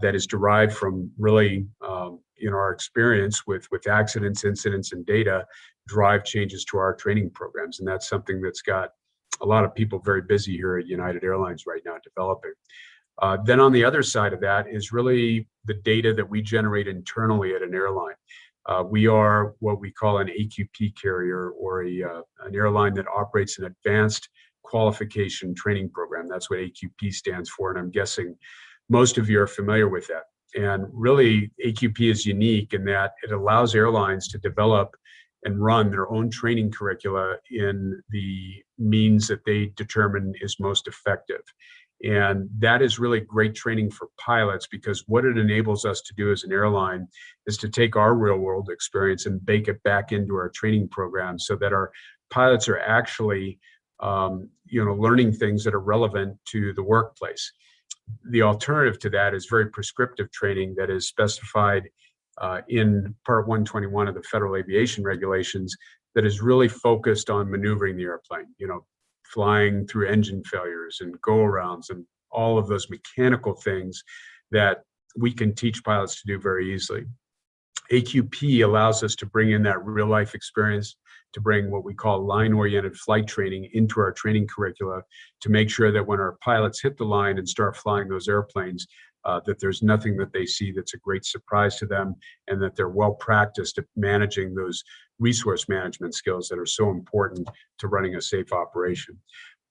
that is derived from really our experience with accidents, incidents, and data drive changes to our training programs. And that's something that's got a lot of people very busy here at United Airlines right now developing. Then on the other side of that is really the data that we generate internally at an airline. We are what we call an AQP carrier, or an airline that operates an advanced qualification training program. That's what AQP stands for, and I'm guessing most of you are familiar with that. And really, AQP is unique in that it allows airlines to develop and run their own training curricula in the means that they determine is most effective. And that is really great training for pilots, because what it enables us to do as an airline is to take our real world experience and bake it back into our training program, so that our pilots are actually learning things that are relevant to the workplace. The alternative to that is very prescriptive training that is specified in Part 121 of the Federal Aviation Regulations, that is really focused on maneuvering the airplane, flying through engine failures and go-arounds and all of those mechanical things that we can teach pilots to do very easily. AQP allows us to bring in that real-life experience, to bring what we call line-oriented flight training into our training curricula, to make sure that when our pilots hit the line and start flying those airplanes, that there's nothing that they see that's a great surprise to them, and that they're well practiced at managing those resource management skills that are so important to running a safe operation.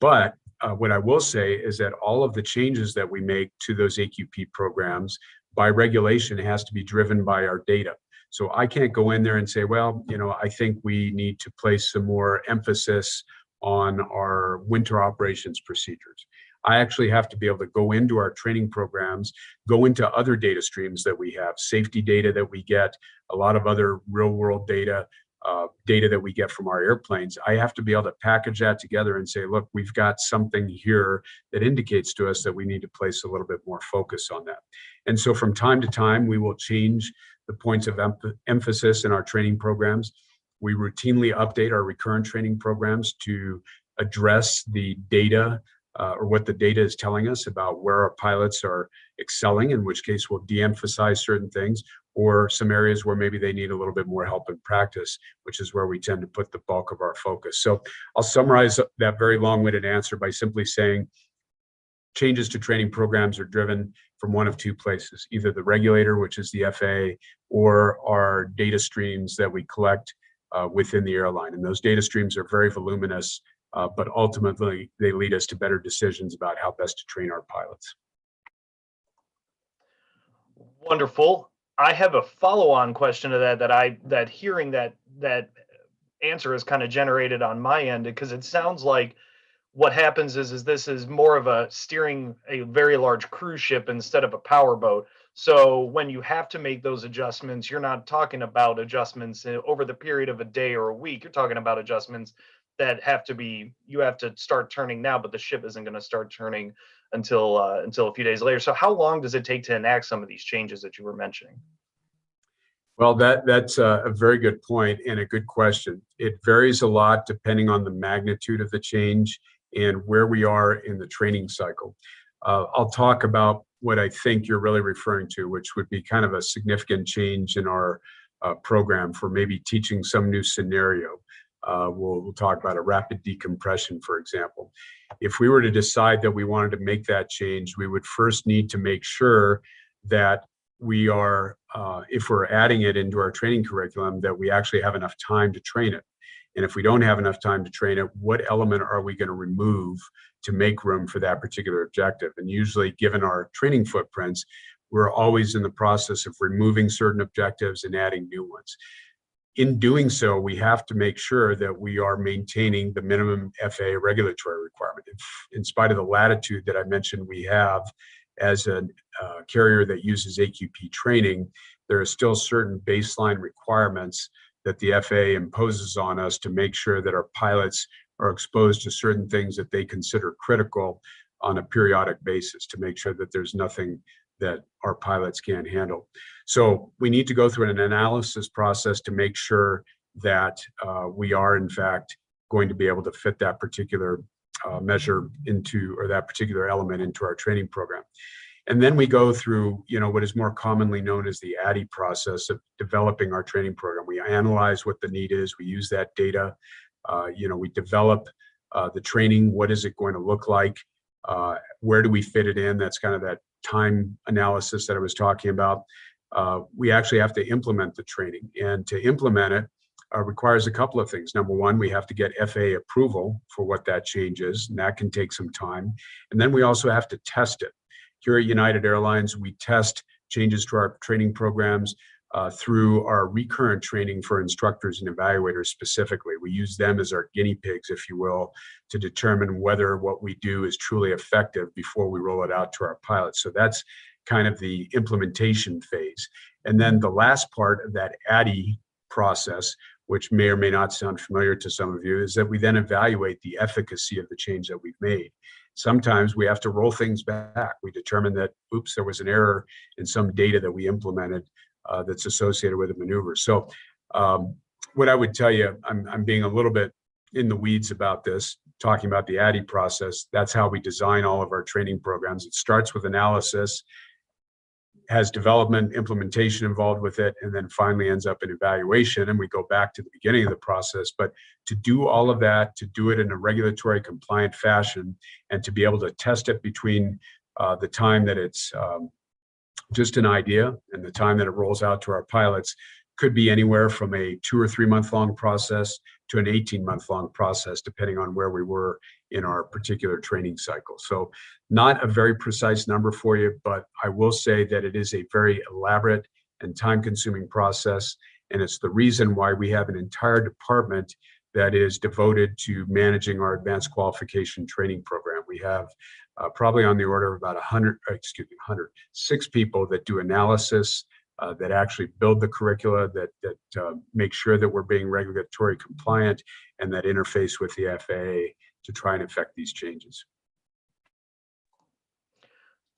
But what I will say is that all of the changes that we make to those AQP programs by regulation has to be driven by our data. So I can't go in there and say, well, I think we need to place some more emphasis on our winter operations procedures. I actually have to be able to go into our training programs, go into other data streams that we have, safety data that we get, a lot of other real world data, data that we get from our airplanes. I have to be able to package that together and say, look, we've got something here that indicates to us that we need to place a little bit more focus on that. And so from time to time, we will change the points of emphasis in our training programs. We routinely update our recurrent training programs to address the data or what the data is telling us about where our pilots are excelling, in which case we'll de-emphasize certain things, or some areas where maybe they need a little bit more help in practice, which is where we tend to put the bulk of our focus. So I'll summarize that very long-winded answer by simply saying changes to training programs are driven from one of two places, either the regulator, which is the FAA, or our data streams that we collect within the airline. And those data streams are very voluminous, but ultimately they lead us to better decisions about how best to train our pilots. Wonderful. I have a follow-on question to that hearing that answer is kind of generated on my end, because it sounds like what happens is this is more of a steering a very large cruise ship instead of a powerboat. So when you have to make those adjustments, you're not talking about adjustments over the period of a day or a week. You're talking about adjustments that you have to start turning now, but the ship isn't going to start turning until a few days later. So how long does it take to enact some of these changes that you were mentioning? Well, that's a very good point and a good question. It varies a lot depending on the magnitude of the change and where we are in the training cycle. I'll talk about what I think you're really referring to, which would be kind of a significant change in our program for maybe teaching some new scenario. We'll talk about a rapid decompression, for example. If we were to decide that we wanted to make that change, we would first need to make sure that we are, if we're adding it into our training curriculum, that we actually have enough time to train it. And if we don't have enough time to train it, what element are we going to remove to make room for that particular objective? And usually, given our training footprints, we're always in the process of removing certain objectives and adding new ones. In doing so, we have to make sure that we are maintaining the minimum FAA regulatory requirement. In spite of the latitude that I mentioned we have as a carrier that uses AQP training, there are still certain baseline requirements that the FAA imposes on us to make sure that our pilots are exposed to certain things that they consider critical on a periodic basis, to make sure that there's nothing that our pilots can't handle. So we need to go through an analysis process to make sure that we are in fact going to be able to fit that particular measure into, or that particular element into our training program. And then we go through, what is more commonly known as the ADDIE process of developing our training program. We analyze what the need is. We use that data. We develop the training. What is it going to look like? Where do we fit it in? That's kind of that time analysis that I was talking about. We actually have to implement the training, and to implement it requires a couple of things. Number one, we have to get FAA approval for what that change is, and that can take some time. And then we also have to test it. Here at United Airlines, we test changes to our training programs through our recurrent training for instructors and evaluators specifically. We use them as our guinea pigs, if you will, to determine whether what we do is truly effective before we roll it out to our pilots. So that's kind of the implementation phase. And then the last part of that ADDIE process, which may or may not sound familiar to some of you, is that we then evaluate the efficacy of the change that we've made. Sometimes we have to roll things back. We determine that, oops, there was an error in some data that we implemented that's associated with a maneuver. So what I would tell you, I'm being a little bit in the weeds about this, talking about the ADDIE process. That's how we design all of our training programs. It starts with analysis, has development, implementation involved with it, and then finally ends up in evaluation, and we go back to the beginning of the process. But to do all of that, to do it in a regulatory compliant fashion, and to be able to test it between the time that it's just an idea and the time that it rolls out to our pilots, could be anywhere from a 2 or 3 month long process to an 18-month long process, depending on where we were in our particular training cycle. So not a very precise number for you, but I will say that it is a very elaborate and time-consuming process. And it's the reason why we have an entire department that is devoted to managing our advanced qualification training program. We have probably on the order of about 6 people that do analysis, that actually build the curricula, that make sure that we're being regulatory compliant, and that interface with the FAA to try and affect these changes.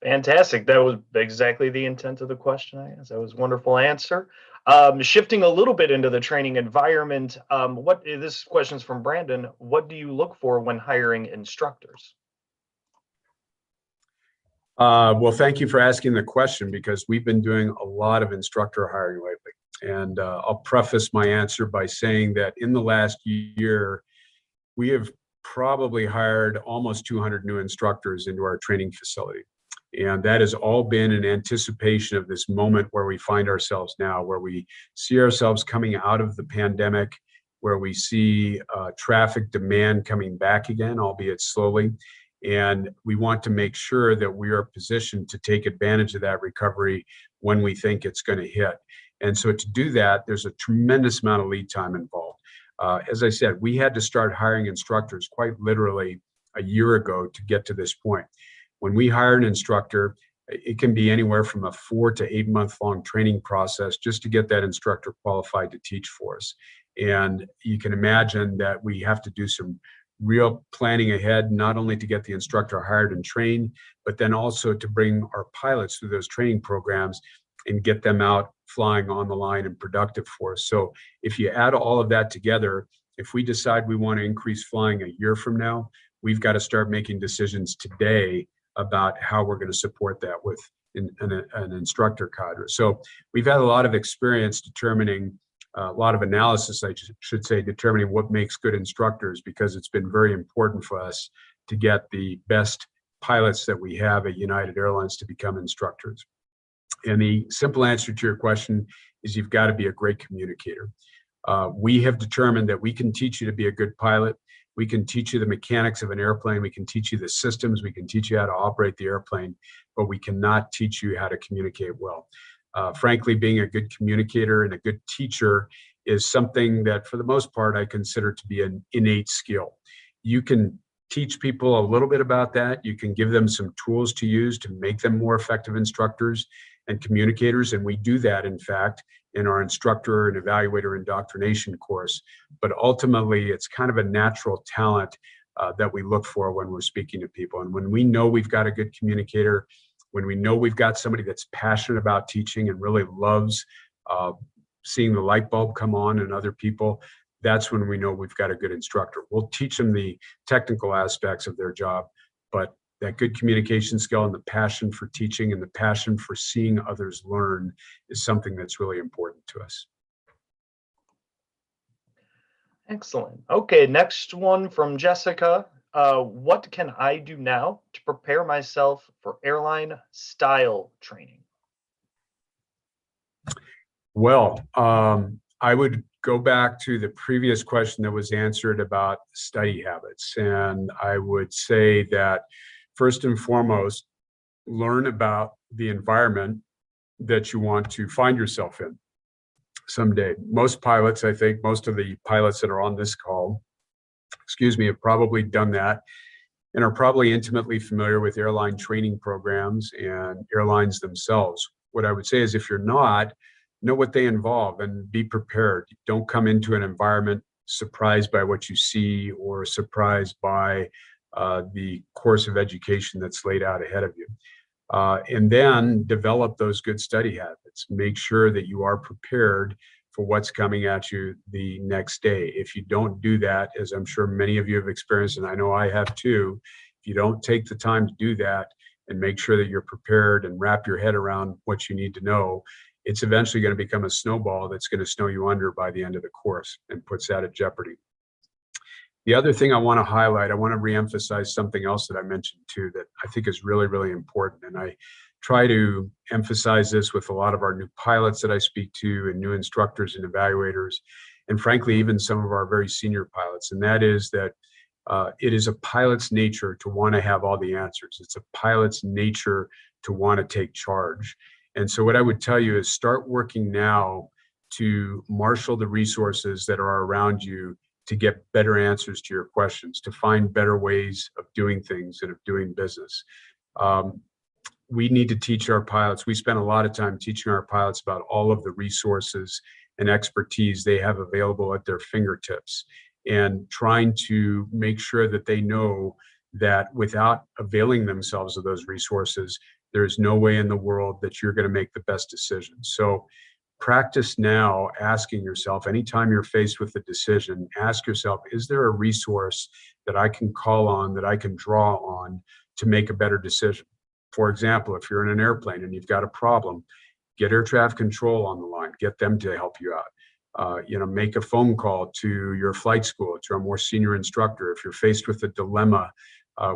Fantastic. That was exactly the intent of the question I asked. That was a wonderful answer. Shifting a little bit into the training environment, this question is from Brandon. What do you look for when hiring instructors? Well, thank you for asking the question, because we've been doing a lot of instructor hiring lately. And I'll preface my answer by saying that in the last year, we have probably hired almost 200 new instructors into our training facility. And that has all been in anticipation of this moment where we find ourselves now, where we see ourselves coming out of the pandemic, where we see traffic demand coming back again, albeit slowly. And we want to make sure that we are positioned to take advantage of that recovery when we think it's going to hit. And so to do that, there's a tremendous amount of lead time involved. As I said, we had to start hiring instructors quite literally a year ago to get to this point. When we hire an instructor, it can be anywhere from a 4 to 8 month long training process just to get that instructor qualified to teach for us. And you can imagine that we have to do some real planning ahead, not only to get the instructor hired and trained, but then also to bring our pilots through those training programs and get them out flying on the line and productive for us. So if you add all of that together, if we decide we want to increase flying a year from now, we've got to start making decisions today about how we're going to support that with an instructor cadre. So we've had a lot of experience determining, a lot of analysis, I should say, determining what makes good instructors, because it's been very important for us to get the best pilots that we have at United Airlines to become instructors. And the simple answer to your question is you've got to be a great communicator. We have determined that we can teach you to be a good pilot. We can teach you the mechanics of an airplane. We can teach you the systems. We can teach you how to operate the airplane, but we cannot teach you how to communicate well. Frankly, being a good communicator and a good teacher is something that, for the most part, I consider to be an innate skill. You can teach people a little bit about that. You can give them some tools to use to make them more effective instructors and communicators. And we do that, in fact, in our instructor and evaluator indoctrination course. But ultimately, it's kind of a natural talent that we look for when we're speaking to people. And when we know we've got a good communicator, when we know we've got somebody that's passionate about teaching and really loves seeing the light bulb come on in other people, that's when we know we've got a good instructor. We'll teach them the technical aspects of their job, but that good communication skill and the passion for teaching and the passion for seeing others learn is something that's really important to us. Excellent. Okay, next one from Jessica. What can I do now to prepare myself for airline style training? Well, I would go back to the previous question that was answered about study habits. And I would say that first and foremost, learn about the environment that you want to find yourself in someday. Most pilots, I think most of the pilots that are on this call, have probably done that and are probably intimately familiar with airline training programs and airlines themselves. What I would say is, if you're not, know what they involve and be prepared. Don't come into an environment surprised by what you see or surprised by the course of education that's laid out ahead of you. And then develop those good study habits. Make sure that you are prepared for what's coming at you the next day. If you don't do that, as I'm sure many of you have experienced, and I know I have too, if you don't take the time to do that and make sure that you're prepared and wrap your head around what you need to know, it's eventually going to become a snowball that's going to snow you under by the end of the course and puts that at jeopardy. The other thing I want to highlight, I want to reemphasize something else that I mentioned too that I think is really, really important. And I try to emphasize this with a lot of our new pilots that I speak to and new instructors and evaluators, and frankly, even some of our very senior pilots. And that is that it is a pilot's nature to want to have all the answers. It's a pilot's nature to want to take charge. And so what I would tell you is start working now to marshal the resources that are around you to get better answers to your questions, to find better ways of doing things and of doing business. We need to teach our pilots. We spend a lot of time teaching our pilots about all of the resources and expertise they have available at their fingertips, and trying to make sure that they know that without availing themselves of those resources, there's no way in the world that you're going to make the best decisions. So practice now asking yourself, anytime you're faced with a decision, ask yourself, is there a resource that I can call on, that I can draw on to make a better decision? For example, if you're in an airplane and you've got a problem, get air traffic control on the line, get them to help you out. Make a phone call to your flight school, to a more senior instructor. If you're faced with a dilemma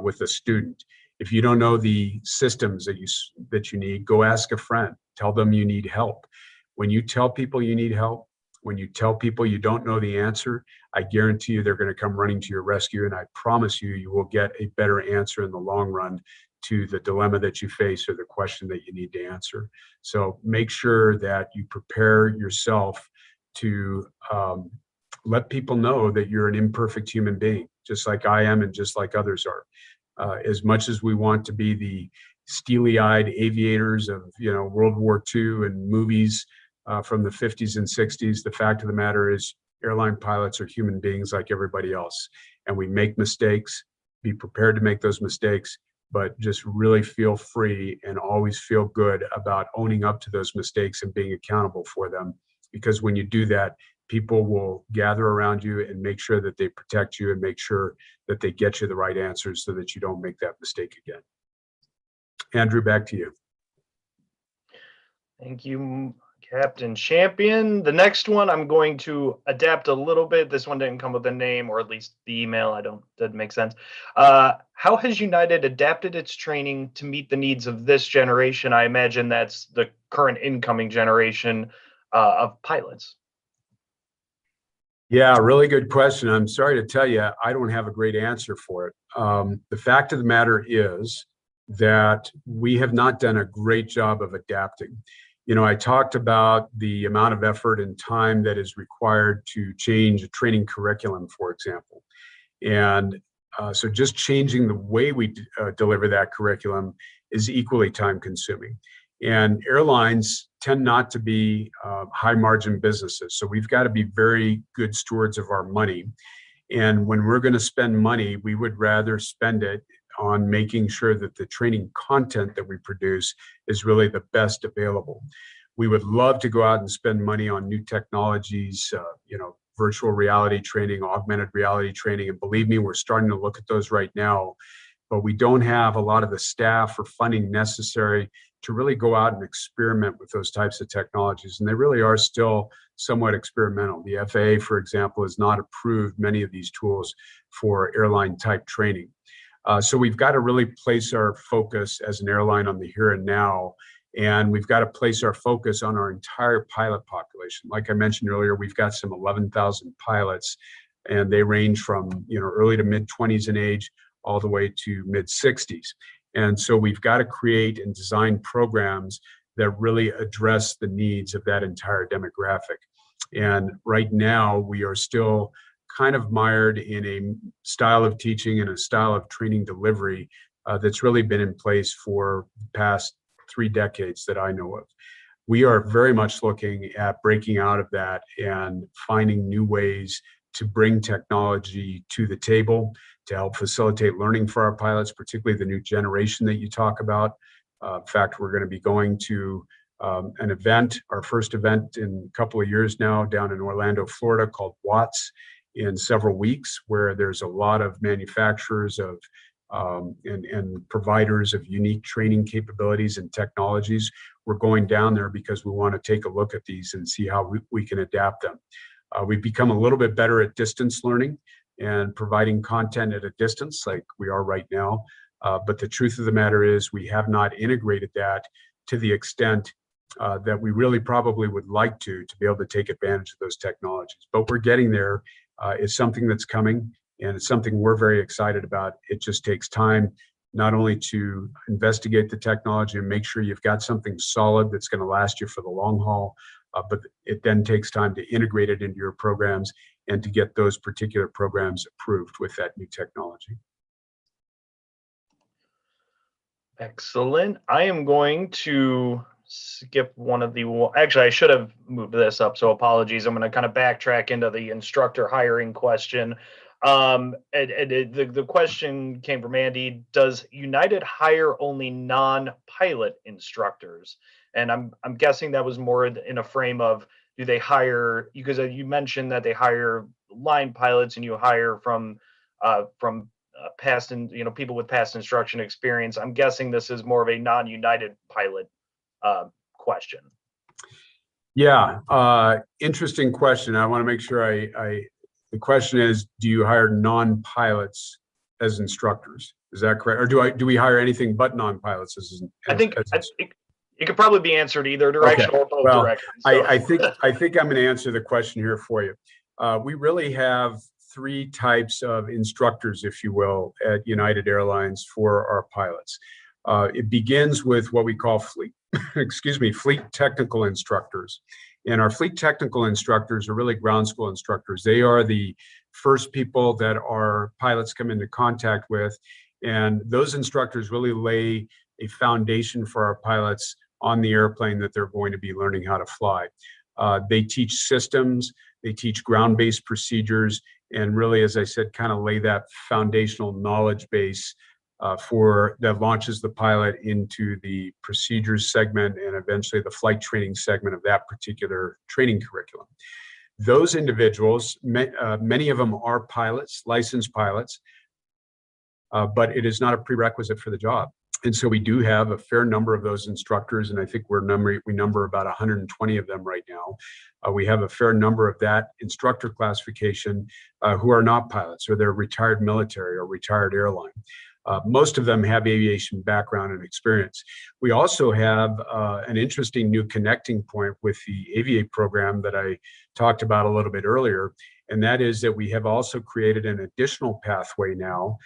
with a student, if you don't know the systems that you need, go ask a friend. Tell them you need help. When you tell people you need help, when you tell people you don't know the answer, I guarantee you they're going to come running to your rescue, and I promise you, you will get a better answer in the long run to the dilemma that you face or the question that you need to answer. So make sure that you prepare yourself to let people know that you're an imperfect human being, just like I am and just like others are. As much as we want to be the steely-eyed aviators of World War II and movies from the 50s and 60s, the fact of the matter is airline pilots are human beings like everybody else, and we make mistakes. Be prepared to make those mistakes, but just really feel free and always feel good about owning up to those mistakes and being accountable for them, because when you do that, people will gather around you and make sure that they protect you and make sure that they get you the right answers so that you don't make that mistake again. Andrew, back to you. Thank you, Captain Champion. The next one, I'm going to adapt a little bit. This one didn't come with a name, or at least the email. Didn't make sense. How has United adapted its training to meet the needs of this generation? I imagine that's the current incoming generation of pilots. Yeah, really good question. I'm sorry to tell you, I don't have a great answer for it. The fact of the matter is that we have not done a great job of adapting. You know, I talked about the amount of effort and time that is required to change a training curriculum, for example. And so just changing the way we deliver that curriculum is equally time consuming. And airlines tend not to be high margin businesses. So we've got to be very good stewards of our money. And when we're going to spend money, we would rather spend it on making sure that the training content that we produce is really the best available. We would love to go out and spend money on new technologies, virtual reality training, augmented reality training. And believe me, we're starting to look at those right now, but we don't have a lot of the staff or funding necessary to really go out and experiment with those types of technologies. And they really are still somewhat experimental. The FAA, for example, has not approved many of these tools for airline type training. So we've got to really place our focus as an airline on the here and now, and we've got to place our focus on our entire pilot population. Like I mentioned earlier, we've got some 11,000 pilots, and they range from early to mid 20s in age all the way to mid 60s. And so we've got to create and design programs that really address the needs of that entire demographic. And right now, we are still kind of mired in a style of teaching and a style of training delivery that's really been in place for the past 3 decades that I know of. We are very much looking at breaking out of that and finding new ways to bring technology to the table to help facilitate learning for our pilots, particularly the new generation that you talk about. In fact, we're going to be going to an event, our first event in a couple of years now, down in Orlando, Florida, called Watts, in several weeks, where there's a lot of manufacturers of and providers of unique training capabilities and technologies. We're going down there because we want to take a look at these and see how we can adapt them. We've become a little bit better at distance learning and providing content at a distance like we are right now. But the truth of the matter is we have not integrated that to the extent that we really probably would like to be able to take advantage of those technologies. But we're getting there. It's something that's coming, and it's something we're very excited about. It just takes time, not only to investigate the technology and make sure you've got something solid that's going to last you for the long haul, but it then takes time to integrate it into your programs and to get those particular programs approved with that new technology. Excellent. I am going to skip one of the, actually, I should have moved this up, so apologies. I'm going to kind of backtrack into the instructor hiring question. The question came from Andy: does United hire only non-pilot instructors? And I'm guessing that was more in a frame of, do they hire, because you mentioned that they hire line pilots and you hire from past and people with past instruction experience. I'm guessing this is more of a non-United pilot question. Yeah, interesting question. I want to make sure the question is, do you hire non-pilots as instructors? Is that correct? Or do we hire anything but non-pilots I think it could probably be answered either direction or both directions. So. I think I'm going to answer the question here for you. We really have 3 types of instructors, if you will, at United Airlines for our pilots. It begins with what we call fleet technical instructors. And our fleet technical instructors are really ground school instructors. They are the first people that our pilots come into contact with. And those instructors really lay a foundation for our pilots on the airplane that they're going to be learning how to fly. They teach systems, they teach ground-based procedures, and really, as I said, kind of lay that foundational knowledge base that launches the pilot into the procedures segment and eventually the flight training segment of that particular training curriculum. Those individuals, many of them are pilots, licensed pilots, but it is not a prerequisite for the job. And so we do have a fair number of those instructors, and I think we number about 120 of them right now. We have a fair number of that instructor classification who are not pilots, or they're retired military or retired airline. Most of them have aviation background and experience. We also have an interesting new connecting point with the Aviate program that I talked about a little bit earlier, and that is that we have also created an additional pathway now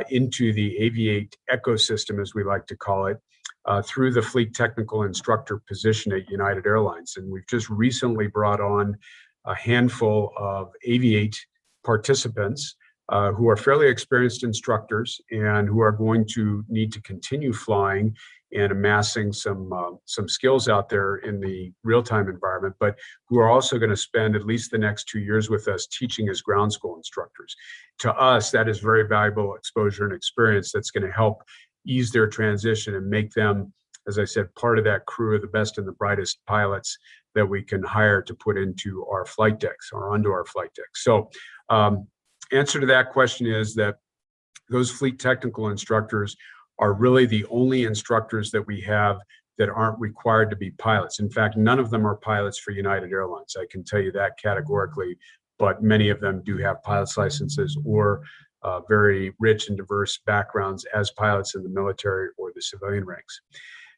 into the Aviate ecosystem, as we like to call it, through the fleet technical instructor position at United Airlines. And we've just recently brought on a handful of Aviate participants who are fairly experienced instructors and who are going to need to continue flying and amassing some skills out there in the real-time environment, but who are also going to spend at least the next 2 years with us teaching as ground school instructors. To us, that is very valuable exposure and experience that's going to help ease their transition and make them, as I said, part of that crew of the best and the brightest pilots that we can hire to put into our flight decks or onto our flight decks. So answer to that question is that those fleet technical instructors are really the only instructors that we have that aren't required to be pilots. In fact, none of them are pilots for United Airlines. I can tell you that categorically, but many of them do have pilot's licenses or very rich and diverse backgrounds as pilots in the military or the civilian ranks.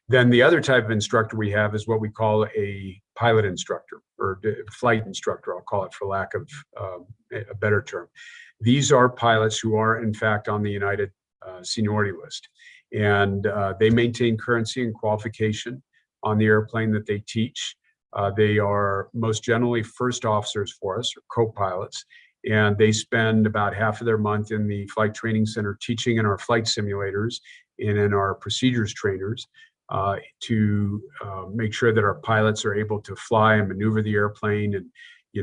Then the other type of instructor we have is what we call a pilot instructor, or flight instructor, I'll call it for lack of a better term. These are pilots who are in fact on the United seniority list, and they maintain currency and qualification on the airplane that they teach. They are most generally first officers for us, or co-pilots, and they spend about half of their month in the flight training center teaching in our flight simulators and in our procedures trainers to make sure that our pilots are able to fly and maneuver the airplane and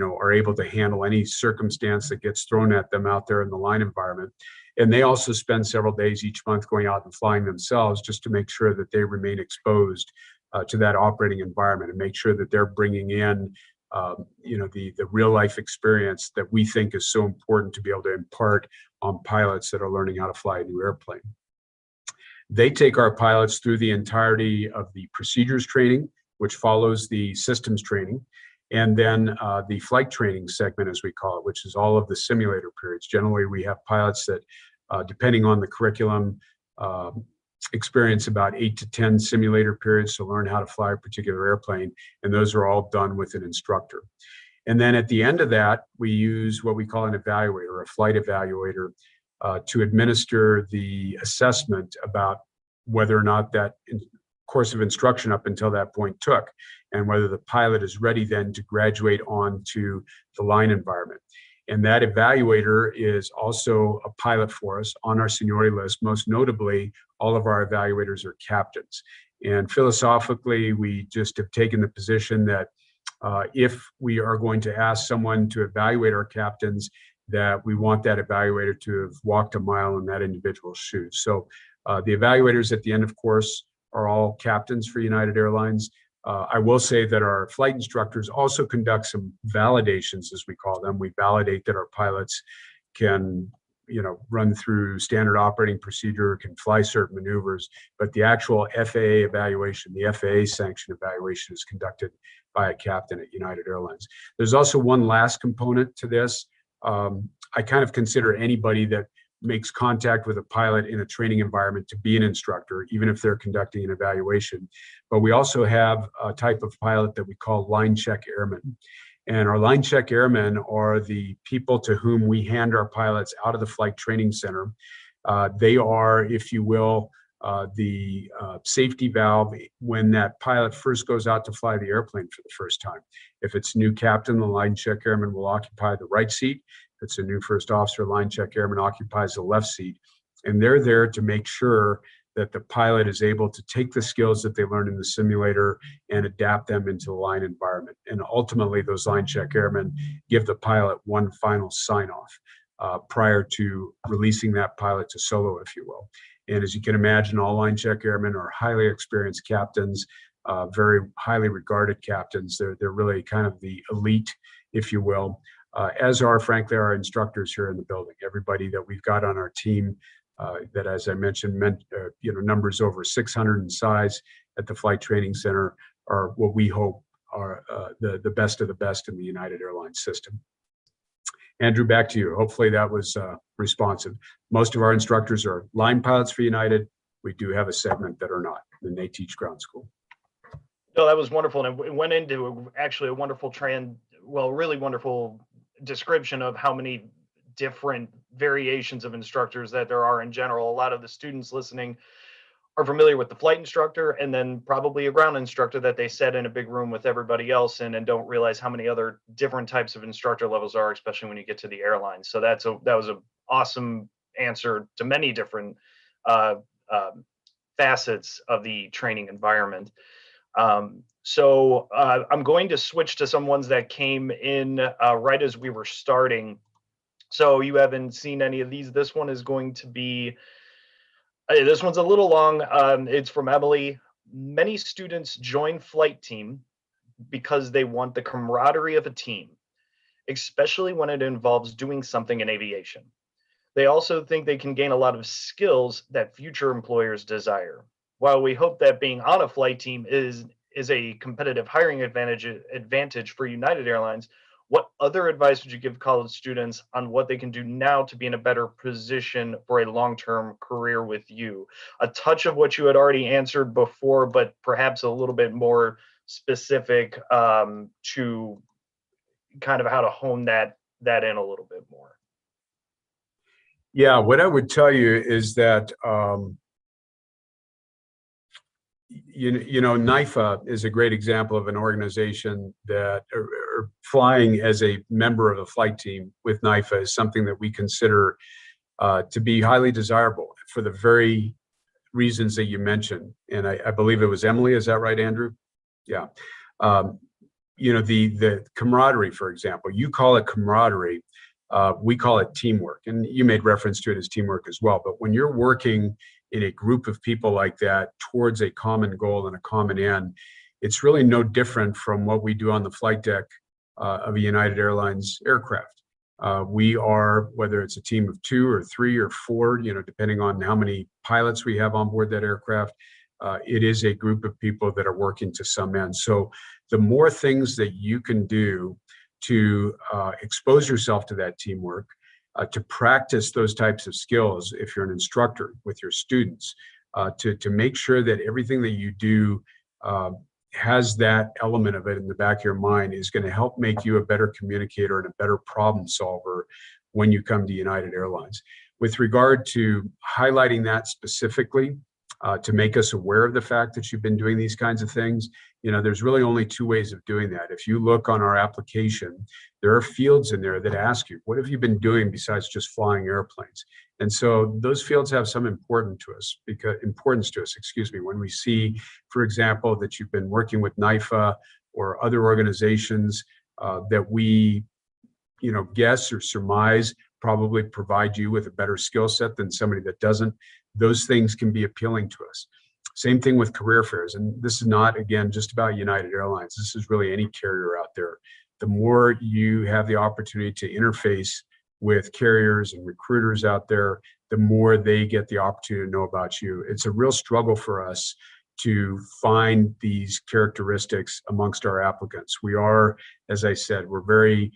are able to handle any circumstance that gets thrown at them out there in the line environment. And they also spend several days each month going out and flying themselves just to make sure that they remain exposed to that operating environment and make sure that they're bringing in the real life experience that we think is so important to be able to impart on pilots that are learning how to fly a new airplane. They take our pilots through the entirety of the procedures training, which follows the systems training, and then the flight training segment, as we call it, which is all of the simulator periods. Generally, we have pilots that, depending on the curriculum, experience about 8 to 10 simulator periods to learn how to fly a particular airplane, and those are all done with an instructor. And then at the end of that, we use what we call an evaluator, a flight evaluator, to administer the assessment about whether or not that course of instruction up until that point took, and whether the pilot is ready then to graduate on to the line environment. And that evaluator is also a pilot for us on our seniority list. Most notably, all of our evaluators are captains. And philosophically, we just have taken the position that if we are going to ask someone to evaluate our captains, that we want that evaluator to have walked a mile in that individual's shoes. So the evaluators at the end of course are all captains for United Airlines. I will say that our flight instructors also conduct some validations, as we call them. We validate that our pilots can, run through standard operating procedure, can fly certain maneuvers, but the actual FAA evaluation, the FAA sanctioned evaluation, is conducted by a captain at United Airlines. There's also one last component to this. I kind of consider anybody that makes contact with a pilot in a training environment to be an instructor, even if they're conducting an evaluation. But we also have a type of pilot that we call line check airmen. And our line check airmen are the people to whom we hand our pilots out of the flight training center. They are, if you will, the safety valve when that pilot first goes out to fly the airplane for the first time. If it's new captain, the line check airman will occupy the right seat. If it's a new first officer, line check airman occupies the left seat. And they're there to make sure that the pilot is able to take the skills that they learned in the simulator and adapt them into the line environment. And ultimately, those line check airmen give the pilot one final sign-off prior to releasing that pilot to solo, if you will. And as you can imagine, all line check airmen are highly experienced captains. very highly regarded captains. They're really kind of the elite, if you will, as are, frankly, our instructors here in the building. Everybody that we've got on our team that, as I mentioned, numbers over 600 in size at the Flight Training Center are what we hope are the best of the best in the United Airlines system. Andrew, back to you. Hopefully that was responsive. Most of our instructors are line pilots for United. We do have a segment that are not, and they teach ground school. No, that was wonderful. And it went into actually a wonderful really wonderful description of how many different variations of instructors that there are in general. A lot of the students listening are familiar with the flight instructor and then probably a ground instructor that they set in a big room with everybody else and don't realize how many other different types of instructor levels are, especially when you get to the airlines. So that was an awesome answer to many different facets of the training environment. So I'm going to switch to some ones that came in right as we were starting. So you haven't seen any of these. This one is going to be, this one's a little long. It's from Emily. Many students join flight team because they want the camaraderie of a team, especially when it involves doing something in aviation. They also think they can gain a lot of skills that future employers desire. While we hope that being on a flight team is a competitive hiring advantage for United Airlines, what other advice would you give college students on what they can do now to be in a better position for a long-term career with you? A touch of what you had already answered before, but perhaps a little bit more specific to kind of how to hone that in a little bit more. Yeah, what I would tell you is that NIFA is a great example of an organization that or flying as a member of a flight team with NIFA is something that we consider to be highly desirable for the very reasons that you mentioned. And I believe it was Emily, is that right, Andrew? Yeah. The camaraderie, for example, you call it camaraderie, we call it teamwork. And you made reference to it as teamwork as well. But when you're working in a group of people like that towards a common goal and a common end, it's really no different from what we do on the flight deck of a United Airlines aircraft. We are, whether it's a team of 2 or 3 or 4, depending on how many pilots we have on board that aircraft, it is a group of people that are working to some end. So the more things that you can do to expose yourself to that teamwork, to practice those types of skills, if you're an instructor with your students, to make sure that everything that you do has that element of it in the back of your mind is going to help make you a better communicator and a better problem solver when you come to United Airlines. With regard to highlighting that specifically, to make us aware of the fact that you've been doing these kinds of things, there's really only 2 ways of doing that. If you look on our application, there are fields in there that ask you, what have you been doing besides just flying airplanes? And so those fields have some importance to us, when we see, for example, that you've been working with NIFA or other organizations that we, guess or surmise probably provide you with a better skill set than somebody that doesn't. Those things can be appealing to us. Same thing with career fairs. And this is not, again, just about United Airlines. This is really any carrier out there. The more you have the opportunity to interface with carriers and recruiters out there, the more they get the opportunity to know about you. It's a real struggle for us to find these characteristics amongst our applicants. We are, as I said, we're very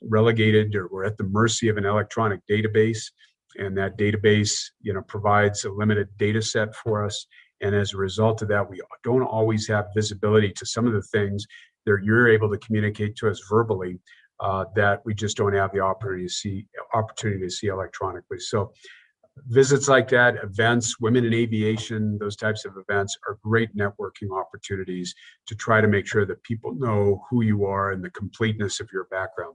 relegated, or we're at the mercy of an electronic database. And that database, provides a limited data set for us. And as a result of that, we don't always have visibility to some of the things that you're able to communicate to us verbally that we just don't have the opportunity to see electronically. So visits like that, events, Women in Aviation, those types of events are great networking opportunities to try to make sure that people know who you are and the completeness of your background.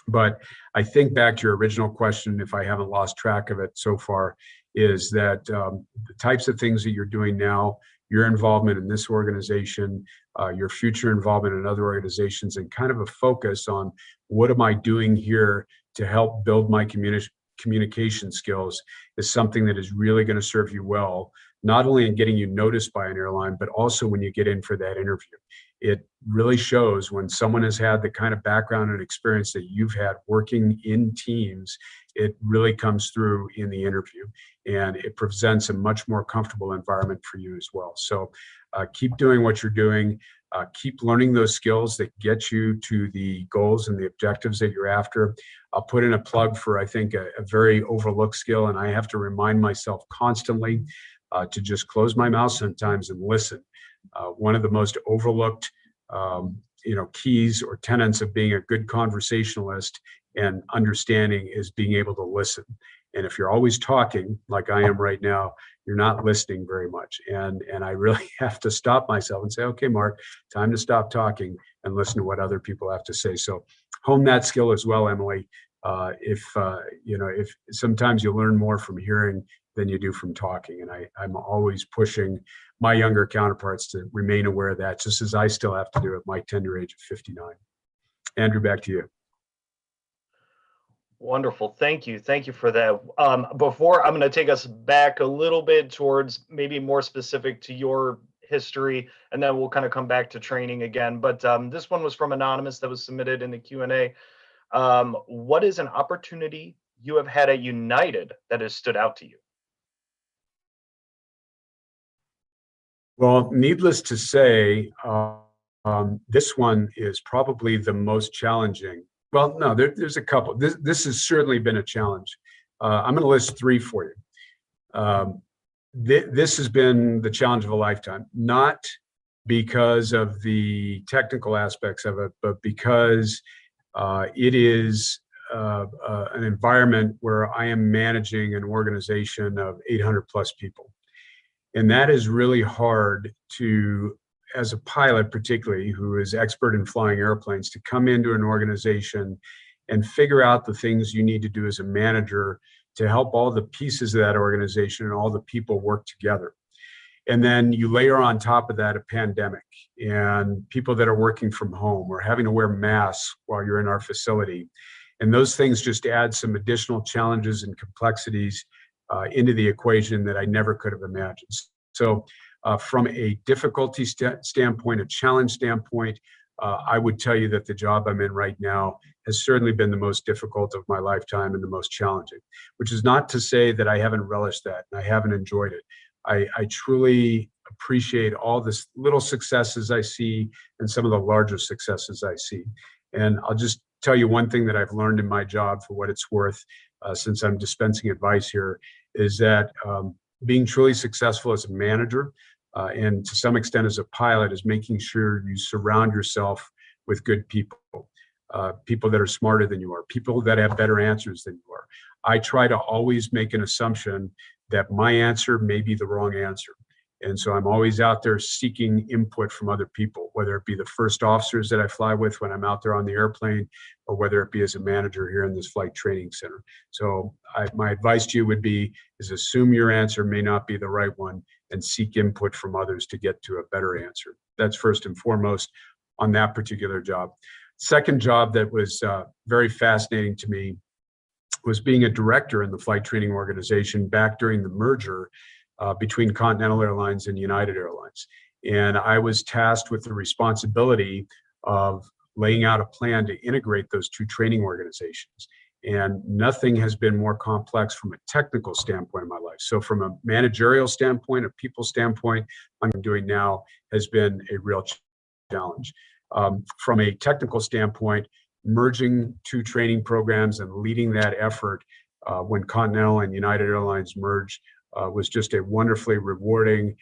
But I think back to your original question, if I haven't lost track of it so far, is that the types of things that you're doing now, your involvement in this organization, your future involvement in other organizations, and kind of a focus on what am I doing here to help build my communication skills is something that is really going to serve you well not only in getting you noticed by an airline, but also when you get in for that interview. It really shows when someone has had the kind of background and experience that you've had working in teams, it really comes through in the interview, and it presents a much more comfortable environment for you as well. So keep doing what you're doing. Keep learning those skills that get you to the goals and the objectives that you're after. I'll put in a plug for, I think, a very overlooked skill, and I have to remind myself constantly to just close my mouth sometimes and listen. One of the most overlooked keys or tenets of being a good conversationalist and understanding is being able to listen. And if you're always talking, like I am right now, you're not listening very much. And I really have to stop myself and say, okay, Mark, time to stop talking and listen to what other people have to say. So hone that skill as well, Emily. If sometimes you learn more from hearing than you do from talking. And I'm always pushing my younger counterparts to remain aware of that, just as I still have to do at my tender age of 59. Andrew, back to you. Wonderful. Thank you. Thank you for that. Before I'm going to take us back a little bit towards maybe more specific to your history, and then we'll kind of come back to training again. But this one was from Anonymous that was submitted in the Q&A. What is an opportunity you have had at United that has stood out to you? Well, needless to say, this one is probably the most challenging. Well, no, there's a couple. This has certainly been a challenge. I'm going to list three for you. This has been the challenge of a lifetime, not because of the technical aspects of it, but because it is an environment where I am managing an organization of 800 plus people. And that is really hard to, as a pilot particularly, who is expert in flying airplanes, to come into an organization and figure out the things you need to do as a manager to help all the pieces of that organization and all the people work together. And then you layer on top of that a pandemic and people that are working from home or having to wear masks while you're in our facility. And those things just add some additional challenges and complexities into the equation that I never could have imagined. So from a difficulty standpoint, a challenge standpoint, I would tell you that the job I'm in right now has certainly been the most difficult of my lifetime and the most challenging, which is not to say that I haven't relished that and I haven't enjoyed it. I truly appreciate all the little successes I see and some of the larger successes I see. And I'll just tell you one thing that I've learned in my job, for what it's worth, since I'm dispensing advice here, is that being truly successful as a manager and to some extent as a pilot is making sure you surround yourself with good people, people that are smarter than you are, people that have better answers than you are. I try to always make an assumption that my answer may be the wrong answer. And so I'm always out there seeking input from other people, whether it be the first officers that I fly with when I'm out there on the airplane, or whether it be as a manager here in this flight training center. So my advice to you would be is assume your answer may not be the right one and seek input from others to get to a better answer. That's first and foremost on that particular job. Second job that was very fascinating to me was being a director in the flight training organization back during the merger between Continental Airlines and United Airlines. And I was tasked with the responsibility of laying out a plan to integrate those two training organizations. And nothing has been more complex from a technical standpoint in my life. So from a managerial standpoint, a people standpoint, what I'm doing now has been a real challenge. From a technical standpoint, merging two training programs and leading that effort when Continental and United Airlines merged was just a wonderfully rewarding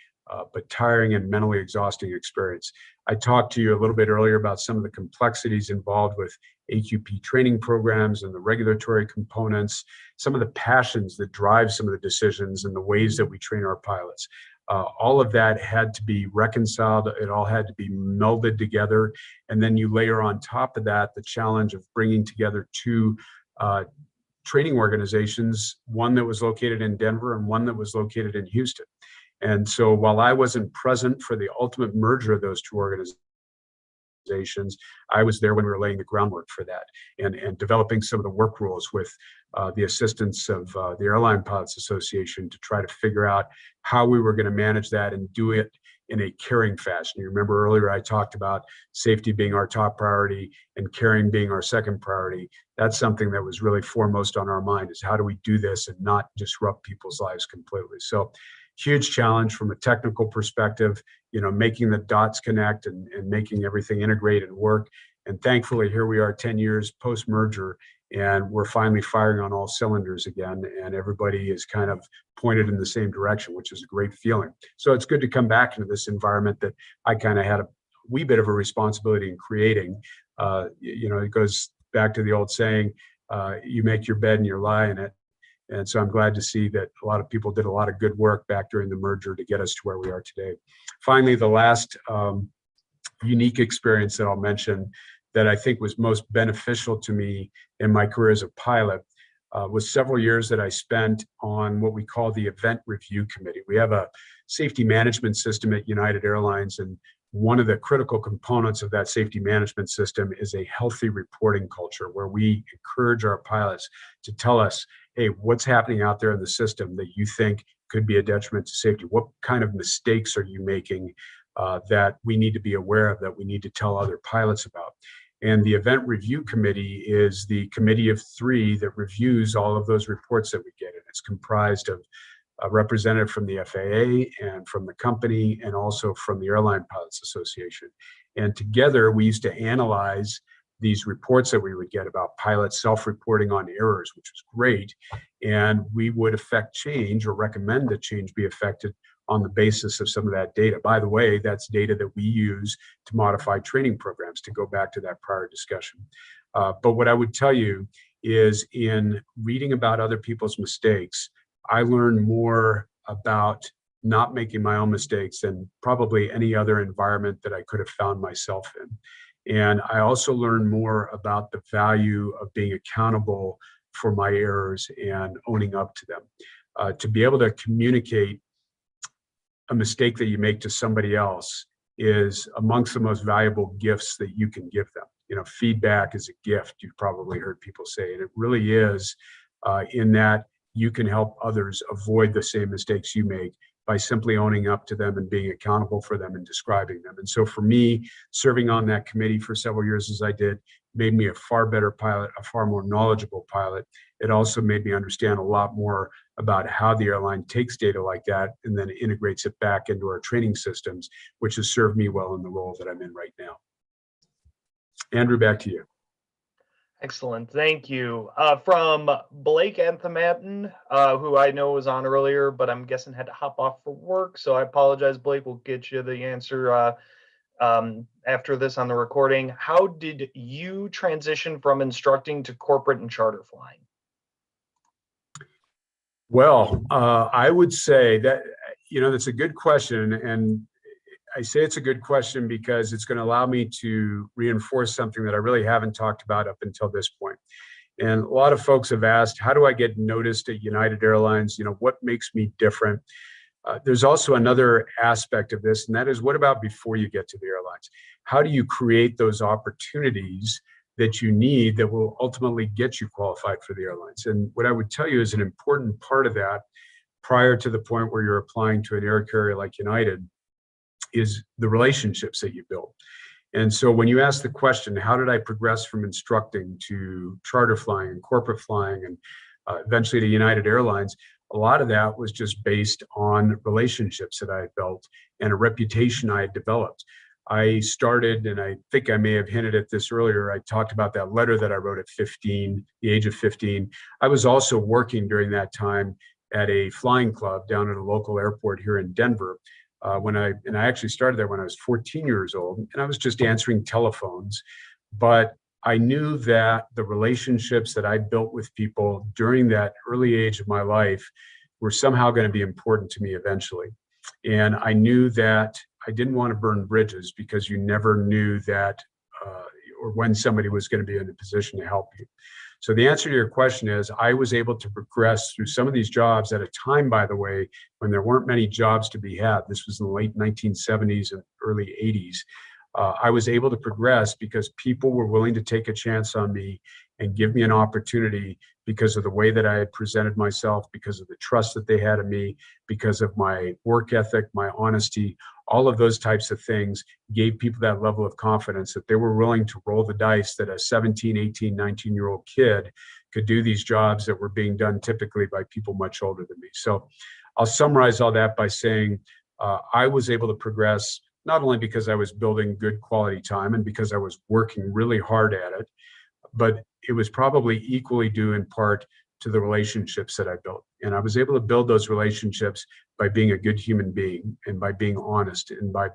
but tiring and mentally exhausting experience. I talked to you a little bit earlier about some of the complexities involved with AQP training programs and the regulatory components, some of the passions that drive some of the decisions and the ways that we train our pilots. All of that had to be reconciled. It all had to be melded together. And then you layer on top of that the challenge of bringing together two training organizations, one that was located in Denver and one that was located in Houston. And so while I wasn't present for the ultimate merger of those two organizations, I was there when we were laying the groundwork for that and developing some of the work rules with the assistance of the Airline Pilots Association to try to figure out how we were going to manage that and do it in a caring fashion. You remember earlier I talked about safety being our top priority and caring being our second priority. That's something that was really foremost on our mind, is how do we do this and not disrupt people's lives completely. So huge challenge from a technical perspective, making the dots connect and making everything integrate and work. And thankfully, here we are 10 years post-merger, and we're finally firing on all cylinders again, and everybody is kind of pointed in the same direction, which is a great feeling. So it's good to come back into this environment that I kind of had a wee bit of a responsibility in creating. It goes back to the old saying, you make your bed and you lie in it. And so I'm glad to see that a lot of people did a lot of good work back during the merger to get us to where we are today. Finally, the last unique experience that I'll mention that I think was most beneficial to me in my career as a pilot was several years that I spent on what we call the Event Review Committee. We have a safety management system at United Airlines, and one of the critical components of that safety management system is a healthy reporting culture where we encourage our pilots to tell us, hey, what's happening out there in the system that you think could be a detriment to safety? What kind of mistakes are you making that we need to be aware of, that we need to tell other pilots about? And the Event Review Committee is the committee of 3 that reviews all of those reports that we get. And it's comprised of a representative from the FAA and from the company and also from the Airline Pilots Association. And together we used to analyze these reports that we would get about pilots self-reporting on errors, which was great. And we would affect change or recommend that change be affected on the basis of some of that data. By the way, that's data that we use to modify training programs, to go back to that prior discussion. But what I would tell you is, in reading about other people's mistakes, I learned more about not making my own mistakes than probably any other environment that I could have found myself in. And I also learned more about the value of being accountable for my errors and owning up to them. To be able to communicate a mistake that you make to somebody else is amongst the most valuable gifts that you can give them. Feedback is a gift. You've probably heard people say, and it really is, in that you can help others avoid the same mistakes you make by simply owning up to them and being accountable for them and describing them. And so for me, serving on that committee for several years as I did, made me a far better pilot, a far more knowledgeable pilot. It also made me understand a lot more about how the airline takes data like that and then integrates it back into our training systems, which has served me well in the role that I'm in right now. Andrew, back to you. Excellent, thank you. From Blake Anthematin, who I know was on earlier, but I'm guessing had to hop off for work. So I apologize, Blake. We'll get you the answer after this on the recording. How did you transition from instructing to corporate and charter flying? Well, I would say that, that's a good question. And I say it's a good question because it's going to allow me to reinforce something that I really haven't talked about up until this point. And a lot of folks have asked, how do I get noticed at United Airlines? What makes me different? There's also another aspect of this, and that is, what about before you get to the airlines? How do you create those opportunities that you need that will ultimately get you qualified for the airlines? And what I would tell you is an important part of that, prior to the point where you're applying to an air carrier like United, is the relationships that you build. And so when you ask the question, how did I progress from instructing to charter flying and corporate flying and eventually to United Airlines, a lot of that was just based on relationships that I had built and a reputation I had developed. I started, and I think I may have hinted at this earlier, I talked about that letter that I wrote at 15, the age of 15. I was also working during that time at a flying club down at a local airport here in Denver. I actually started there when I was 14 years old, and I was just answering telephones. But I knew that the relationships that I built with people during that early age of my life were somehow going to be important to me eventually. And I knew that I didn't want to burn bridges, because you never knew that or when somebody was going to be in a position to help you. So the answer to your question is, I was able to progress through some of these jobs at a time, by the way, when there weren't many jobs to be had. This was in the late 1970s and early 80s. I was able to progress because people were willing to take a chance on me and give me an opportunity because of the way that I had presented myself, because of the trust that they had in me, because of my work ethic, my honesty. All of those types of things gave people that level of confidence that they were willing to roll the dice that a 17, 18, 19-year-old kid could do these jobs that were being done typically by people much older than me. So I'll summarize all that by saying I was able to progress not only because I was building good quality time and because I was working really hard at it, but it was probably equally due in part to the relationships that I built. And I was able to build those relationships by being a good human being and by being honest and by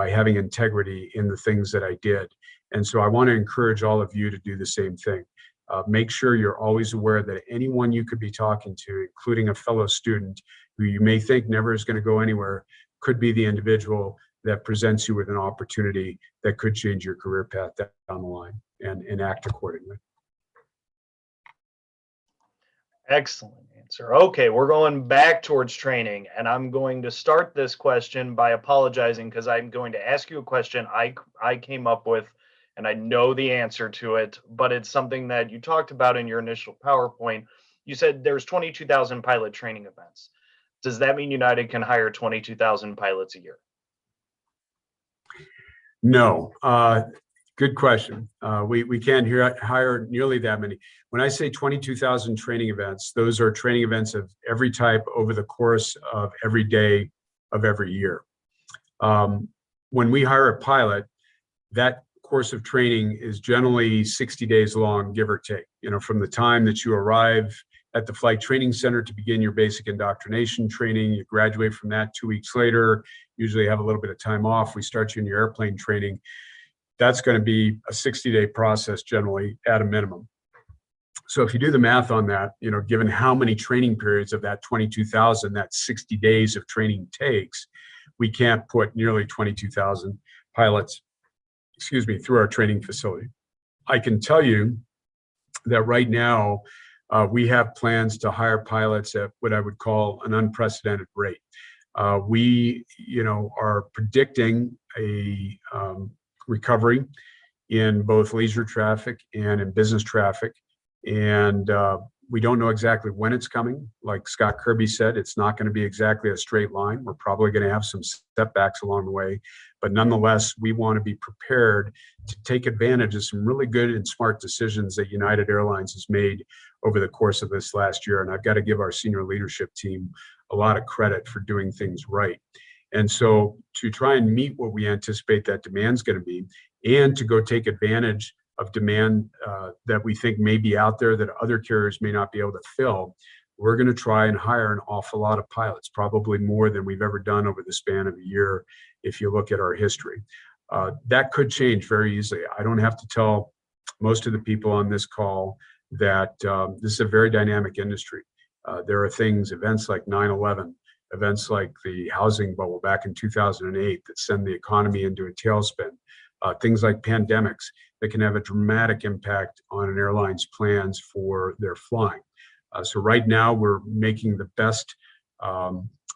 having integrity in the things that I did. And so I want to encourage all of you to do the same thing. Make sure you're always aware that anyone you could be talking to, including a fellow student who you may think never is going to go anywhere, could be the individual that presents you with an opportunity that could change your career path down the line, and act accordingly. Excellent answer. Okay, we're going back towards training, and I'm going to start this question by apologizing because I'm going to ask you a question I came up with, and I know the answer to it, but it's something that you talked about in your initial PowerPoint. You said there's 22,000 pilot training events. Does that mean United can hire 22,000 pilots a year? No. Good question. We can't hire nearly that many. When I say 22,000 training events, those are training events of every type over the course of every day of every year. When we hire a pilot, that course of training is generally 60 days long, give or take. You know, from the time that you arrive at the flight training center to begin your basic indoctrination training, you graduate from that 2 weeks later, usually have a little bit of time off. We start you in your airplane training. That's going to be a 60-day process generally at a minimum. So if you do the math on that, you know, given how many training periods of that 22,000, that 60 days of training takes, we can't put nearly 22,000 pilots, through our training facility. I can tell you that right now, we have plans to hire pilots at what I would call an unprecedented rate. We, are predicting a recovery in both leisure traffic and in business traffic. And we don't know exactly when it's coming. Like Scott Kirby said, it's not going to be exactly a straight line. We're probably going to have some setbacks along the way. But nonetheless, we want to be prepared to take advantage of some really good and smart decisions that United Airlines has made over the course of this last year. And I've got to give our senior leadership team a lot of credit for doing things right. And so to try and meet what we anticipate that demand's going to be, and to go take advantage of demand that we think may be out there that other carriers may not be able to fill, we're going to try and hire an awful lot of pilots, probably more than we've ever done over the span of a year, if you look at our history. That could change very easily. I don't have to tell most of the people on this call that this is a very dynamic industry. There are things, events like 9/11, events like the housing bubble back in 2008 that send the economy into a tailspin, things like pandemics that can have a dramatic impact on an airline's plans for their flying. So right now we're making the best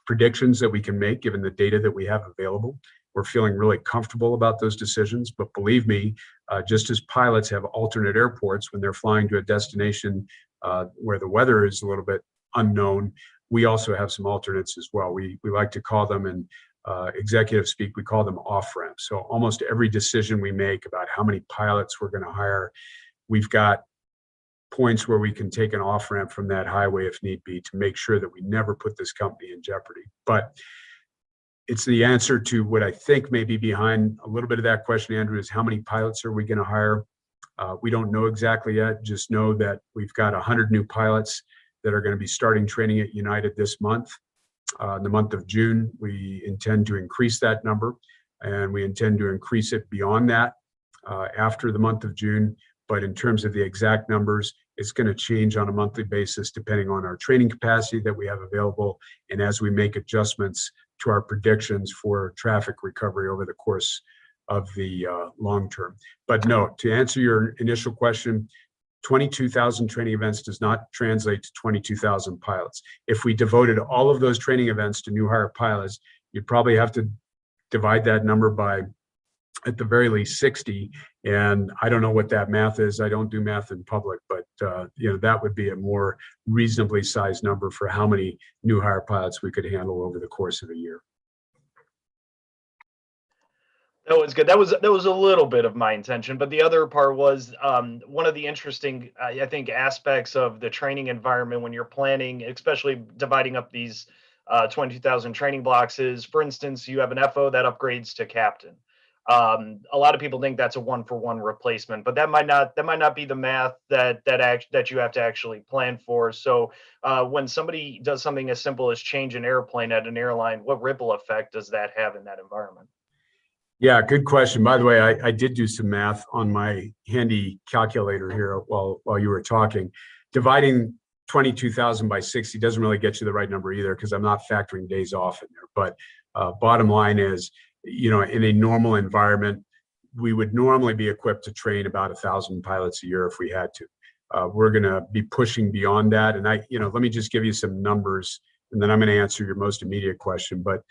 predictions that we can make given the data that we have available. We're feeling really comfortable about those decisions, but believe me, just as pilots have alternate airports when they're flying to a destination where the weather is a little bit unknown, we also have some alternates as well. We like to call them, in executive speak, we call them off-ramps. So almost every decision we make about how many pilots we're going to hire, we've got points where we can take an off-ramp from that highway if need be to make sure that we never put this company in jeopardy. But it's the answer to what I think may be behind a little bit of that question, Andrew, is how many pilots are we going to hire? We don't know exactly yet. Just know that we've got 100 new pilots that are going to be starting training at United this month. In the month of June, we intend to increase that number, and we intend to increase it beyond that after the month of June. But in terms of the exact numbers, it's going to change on a monthly basis depending on our training capacity that we have available and as we make adjustments to our predictions for traffic recovery over the course of the long term. But no, to answer your initial question, 22,000 training events does not translate to 22,000 pilots. If we devoted all of those training events to new hire pilots, you'd probably have to divide that number by at the very least 60. And I don't know what that math is. I don't do math in public, but that would be a more reasonably sized number for how many new hire pilots we could handle over the course of a year. That was good. That was a little bit of my intention, but the other part was one of the interesting, I think, aspects of the training environment when you're planning, especially dividing up these 22,000 training blocks is, for instance, you have an FO that upgrades to captain. A lot of people think that's a 1-for-1 replacement, but that might not be the math that you have to actually plan for. So when somebody does something as simple as change an airplane at an airline, what ripple effect does that have in that environment? Yeah, good question. By the way, I did do some math on my handy calculator here while you were talking. Dividing 22,000 by 60 doesn't really get you the right number either, because I'm not factoring days off in there. But bottom line is, in a normal environment, we would normally be equipped to train about 1,000 pilots a year if we had to. We're going to be pushing beyond that. And let me just give you some numbers, and then I'm going to answer your most immediate question. But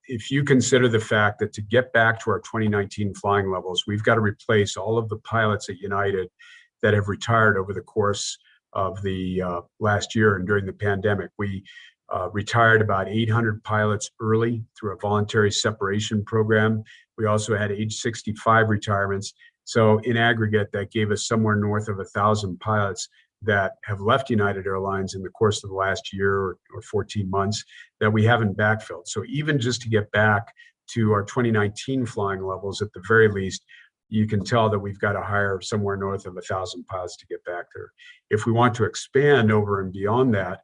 if you consider the fact that to get back to our 2019 flying levels, we've got to replace all of the pilots at United that have retired over the course of the last year and during the pandemic. We retired about 800 pilots early through a voluntary separation program. We also had age 65 retirements. So in aggregate, that gave us somewhere north of 1,000 pilots that have left United Airlines in the course of the last year or 14 months that we haven't backfilled. So even just to get back to our 2019 flying levels, at the very least, you can tell that we've got to hire somewhere north of 1,000 pilots to get back there. If we want to expand over and beyond that,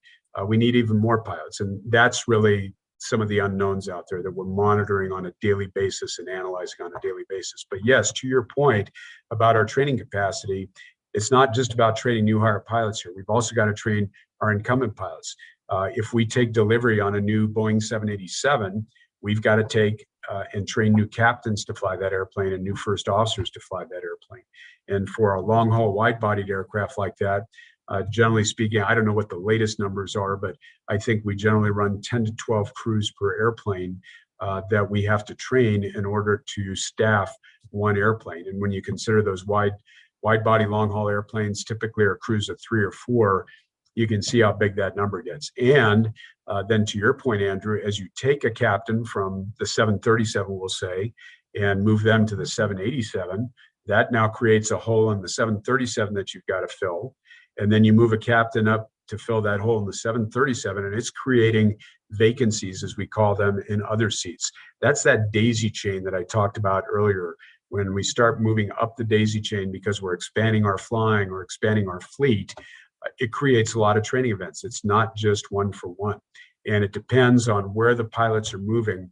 we need even more pilots. And that's really some of the unknowns out there that we're monitoring on a daily basis and analyzing on a daily basis. But yes, to your point about our training capacity, it's not just about training new hire pilots here. We've also got to train our incumbent pilots. If we take delivery on a new Boeing 787, we've got to take and train new captains to fly that airplane and new first officers to fly that airplane. And for a long haul wide-bodied aircraft like that, generally speaking, I don't know what the latest numbers are, but I think we generally run 10 to 12 crews per airplane that we have to train in order to staff one airplane. And when you consider those wide-body long-haul airplanes typically are crews of 3 or 4, you can see how big that number gets. And then to your point, Andrew, as you take a captain from the 737, we'll say, and move them to the 787, that now creates a hole in the 737 that you've got to fill. And then you move a captain up to fill that hole in the 737, and it's creating vacancies, as we call them, in other seats. That's that daisy chain that I talked about earlier. When we start moving up the daisy chain because we're expanding our flying or expanding our fleet, it creates a lot of training events. It's not just 1-for-1. And it depends on where the pilots are moving.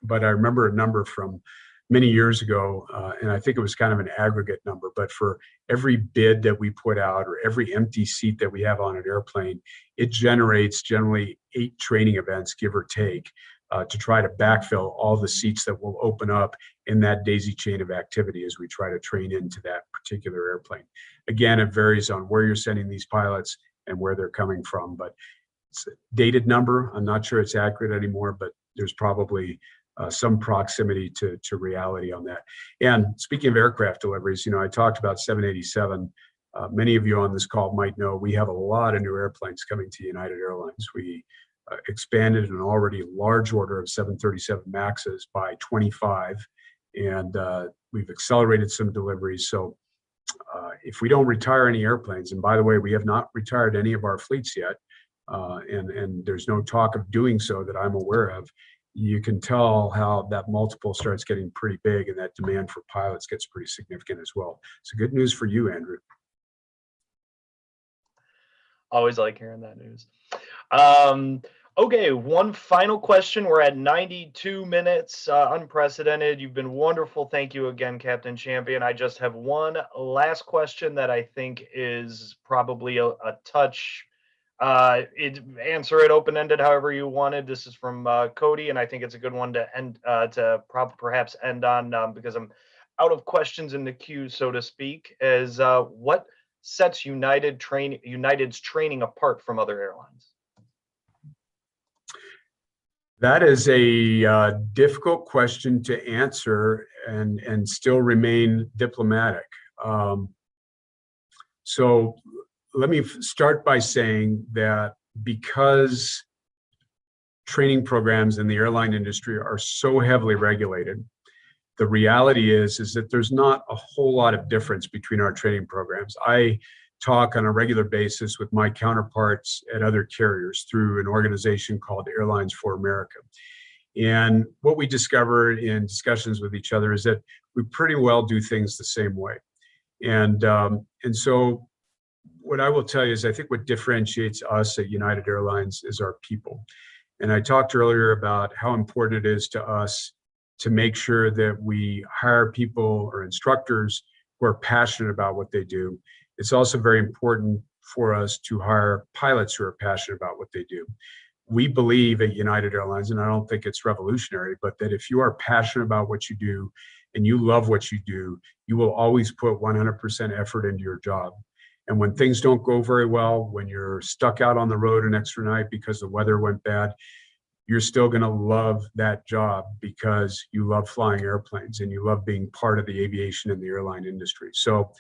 But I remember a number from many years ago, and I think it was kind of an aggregate number, but for every bid that we put out or every empty seat that we have on an airplane, it generates generally 8 training events, give or take, to try to backfill all the seats that will open up in that daisy chain of activity as we try to train into that particular airplane. Again, it varies on where you're sending these pilots and where they're coming from, but it's a dated number. I'm not sure it's accurate anymore, but there's probably some proximity to reality on that. And speaking of aircraft deliveries, I talked about 787. Many of you on this call might know we have a lot of new airplanes coming to United Airlines. We expanded an already large order of 737 MAXs by 25, and we've accelerated some deliveries. So if we don't retire any airplanes, and by the way, we have not retired any of our fleets yet, and there's no talk of doing so that I'm aware of, you can tell how that multiple starts getting pretty big and that demand for pilots gets pretty significant as well. So good news for you, Andrew. Always like hearing that news. Okay, one final question. We're at 92 minutes, unprecedented. You've been wonderful. Thank you again, Captain Champion. I just have one last question that I think is probably a touch. Answer it open-ended however you wanted. This is from Cody, and I think it's a good one to end perhaps end on because I'm out of questions in the queue, so to speak. As what sets United's training apart from other airlines? That is a difficult question to answer and still remain diplomatic. So let me start by saying that because training programs in the airline industry are so heavily regulated, the reality is that there's not a whole lot of difference between our training programs. I talk on a regular basis with my counterparts at other carriers through an organization called Airlines for America. And what we discover in discussions with each other is that we pretty well do things the same way. And so what I will tell you is I think what differentiates us at United Airlines is our people. And I talked earlier about how important it is to us to make sure that we hire people or instructors who are passionate about what they do. It's also very important for us to hire pilots who are passionate about what they do. We believe at United Airlines, and I don't think it's revolutionary, but that if you are passionate about what you do and you love what you do, you will always put 100% effort into your job. And when things don't go very well, when you're stuck out on the road an extra night because the weather went bad, you're still going to love that job because you love flying airplanes and you love being part of the aviation and the airline industry. So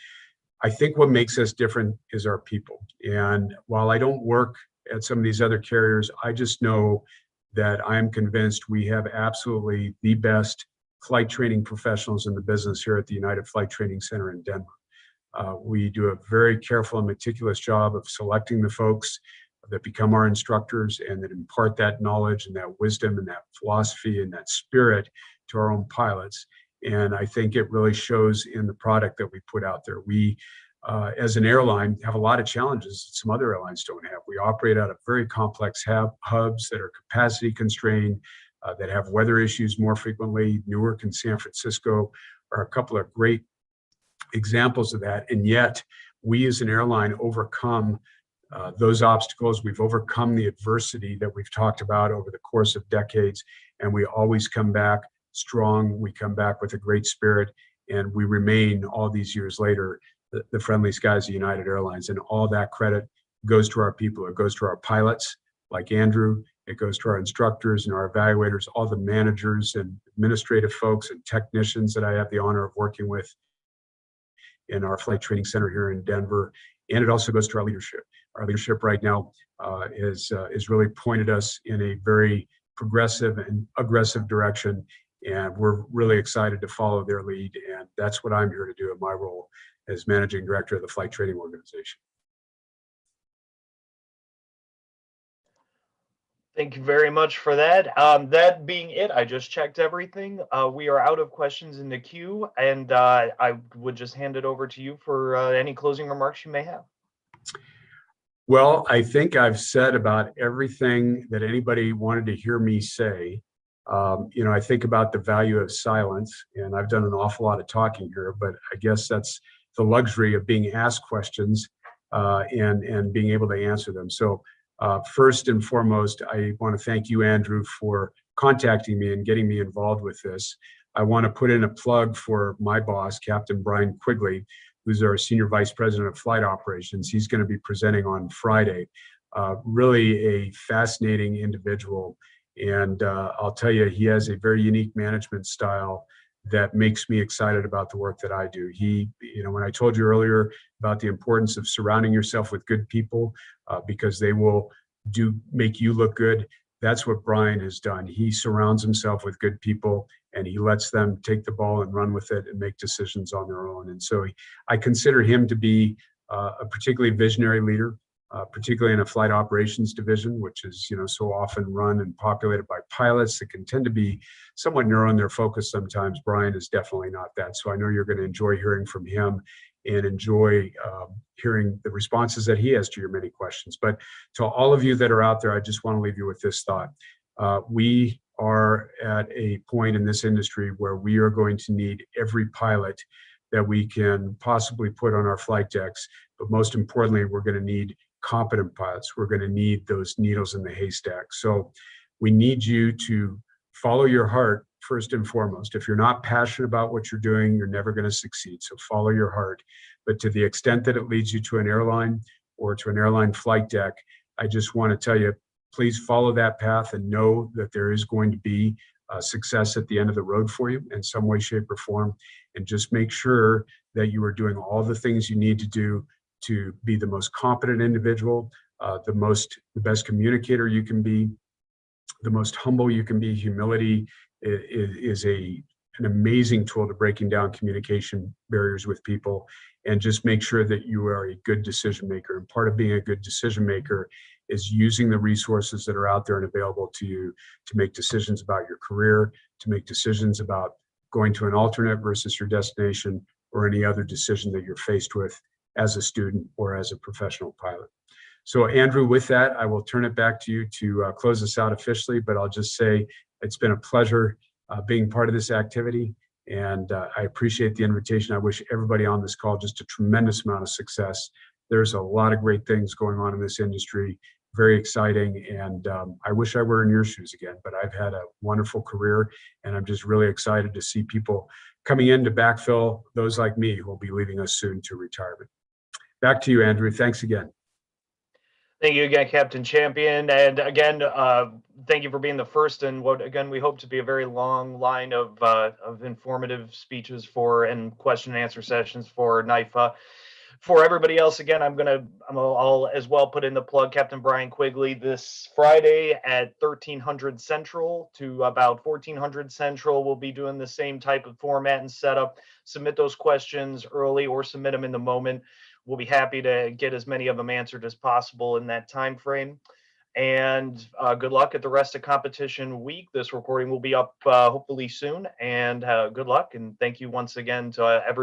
I think what makes us different is our people. And while I don't work at some of these other carriers, I just know that I am convinced we have absolutely the best flight training professionals in the business here at the United Flight Training Center in Denver. We do a very careful and meticulous job of selecting the folks that become our instructors and that impart that knowledge and that wisdom and that philosophy and that spirit to our own pilots. And I think it really shows in the product that we put out there. We, as an airline, have a lot of challenges that some other airlines don't have. We operate out of very complex hubs that are capacity constrained, that have weather issues more frequently. Newark and San Francisco are a couple of great examples of that. And yet, we as an airline overcome those obstacles. We've overcome the adversity that we've talked about over the course of decades, and we always come back strong. We come back with a great spirit, and we remain all these years later the friendly skies of United Airlines. And all that credit goes to our people. It goes to our pilots like Andrew. It goes to our instructors and our evaluators, all the managers and administrative folks and technicians that I have the honor of working with in our flight training center here in Denver. And it also goes to our leadership. Our leadership right now is really pointed us in a very progressive and aggressive direction. And we're really excited to follow their lead. And that's what I'm here to do in my role as managing director of the flight training organization. Thank you very much for that. That being it, I just checked everything. We are out of questions in the queue, and I would just hand it over to you for any closing remarks you may have. Well, I think I've said about everything that anybody wanted to hear me say. I think about the value of silence, and I've done an awful lot of talking here, but I guess that's the luxury of being asked questions and being able to answer them. So first and foremost, I want to thank you, Andrew, for contacting me and getting me involved with this. I want to put in a plug for my boss, Captain Brian Quigley, who's our Senior Vice President of Flight Operations. He's going to be presenting on Friday. Really a fascinating individual. And I'll tell you, he has a very unique management style that makes me excited about the work that I do. When I told you earlier about the importance of surrounding yourself with good people because they will make you look good, that's what Brian has done. He surrounds himself with good people and he lets them take the ball and run with it and make decisions on their own. And so I consider him to be a particularly visionary leader, particularly in a flight operations division, which is so often run and populated by pilots that can tend to be somewhat narrow in their focus sometimes. Brian is definitely not that. So I know you're going to enjoy hearing from him and enjoy hearing the responses that he has to your many questions. But to all of you that are out there, I just want to leave you with this thought. We are at a point in this industry where we are going to need every pilot that we can possibly put on our flight decks. But most importantly, we're going to need competent pilots. We're going to need those needles in the haystack. So we need you to follow your heart first and foremost. If you're not passionate about what you're doing, you're never going to succeed. So follow your heart. But to the extent that it leads you to an airline or to an airline flight deck, I just want to tell you, please follow that path and know that there is going to be success at the end of the road for you in some way, shape, or form. And just make sure that you are doing all the things you need to do to be the most competent individual, the best communicator you can be, the most humble you can be. Humility is an amazing tool to breaking down communication barriers with people. And just make sure that you are a good decision maker. And part of being a good decision maker is using the resources that are out there and available to you to make decisions about your career, to make decisions about going to an alternate versus your destination, or any other decision that you're faced with as a student or as a professional pilot. So Andrew, with that, I will turn it back to you to close us out officially, but I'll just say it's been a pleasure being part of this activity. And I appreciate the invitation. I wish everybody on this call just a tremendous amount of success. There's a lot of great things going on in this industry, very exciting. And I wish I were in your shoes again, but I've had a wonderful career, and I'm just really excited to see people coming in to backfill those like me who will be leaving us soon to retirement. Back to you, Andrew. Thanks again. Thank you again, Captain Champion. And again, thank you for being the first in what, again, we hope to be a very long line of informative speeches and question and answer sessions for NIFA. For everybody else, again, I'll as well put in the plug, Captain Brian Quigley, this Friday at 1300 Central to about 1400 Central. We'll be doing the same type of format and setup. Submit those questions early or submit them in the moment. We'll be happy to get as many of them answered as possible in that time frame. And good luck at the rest of competition week. This recording will be up hopefully soon. And good luck. And thank you once again to everyone.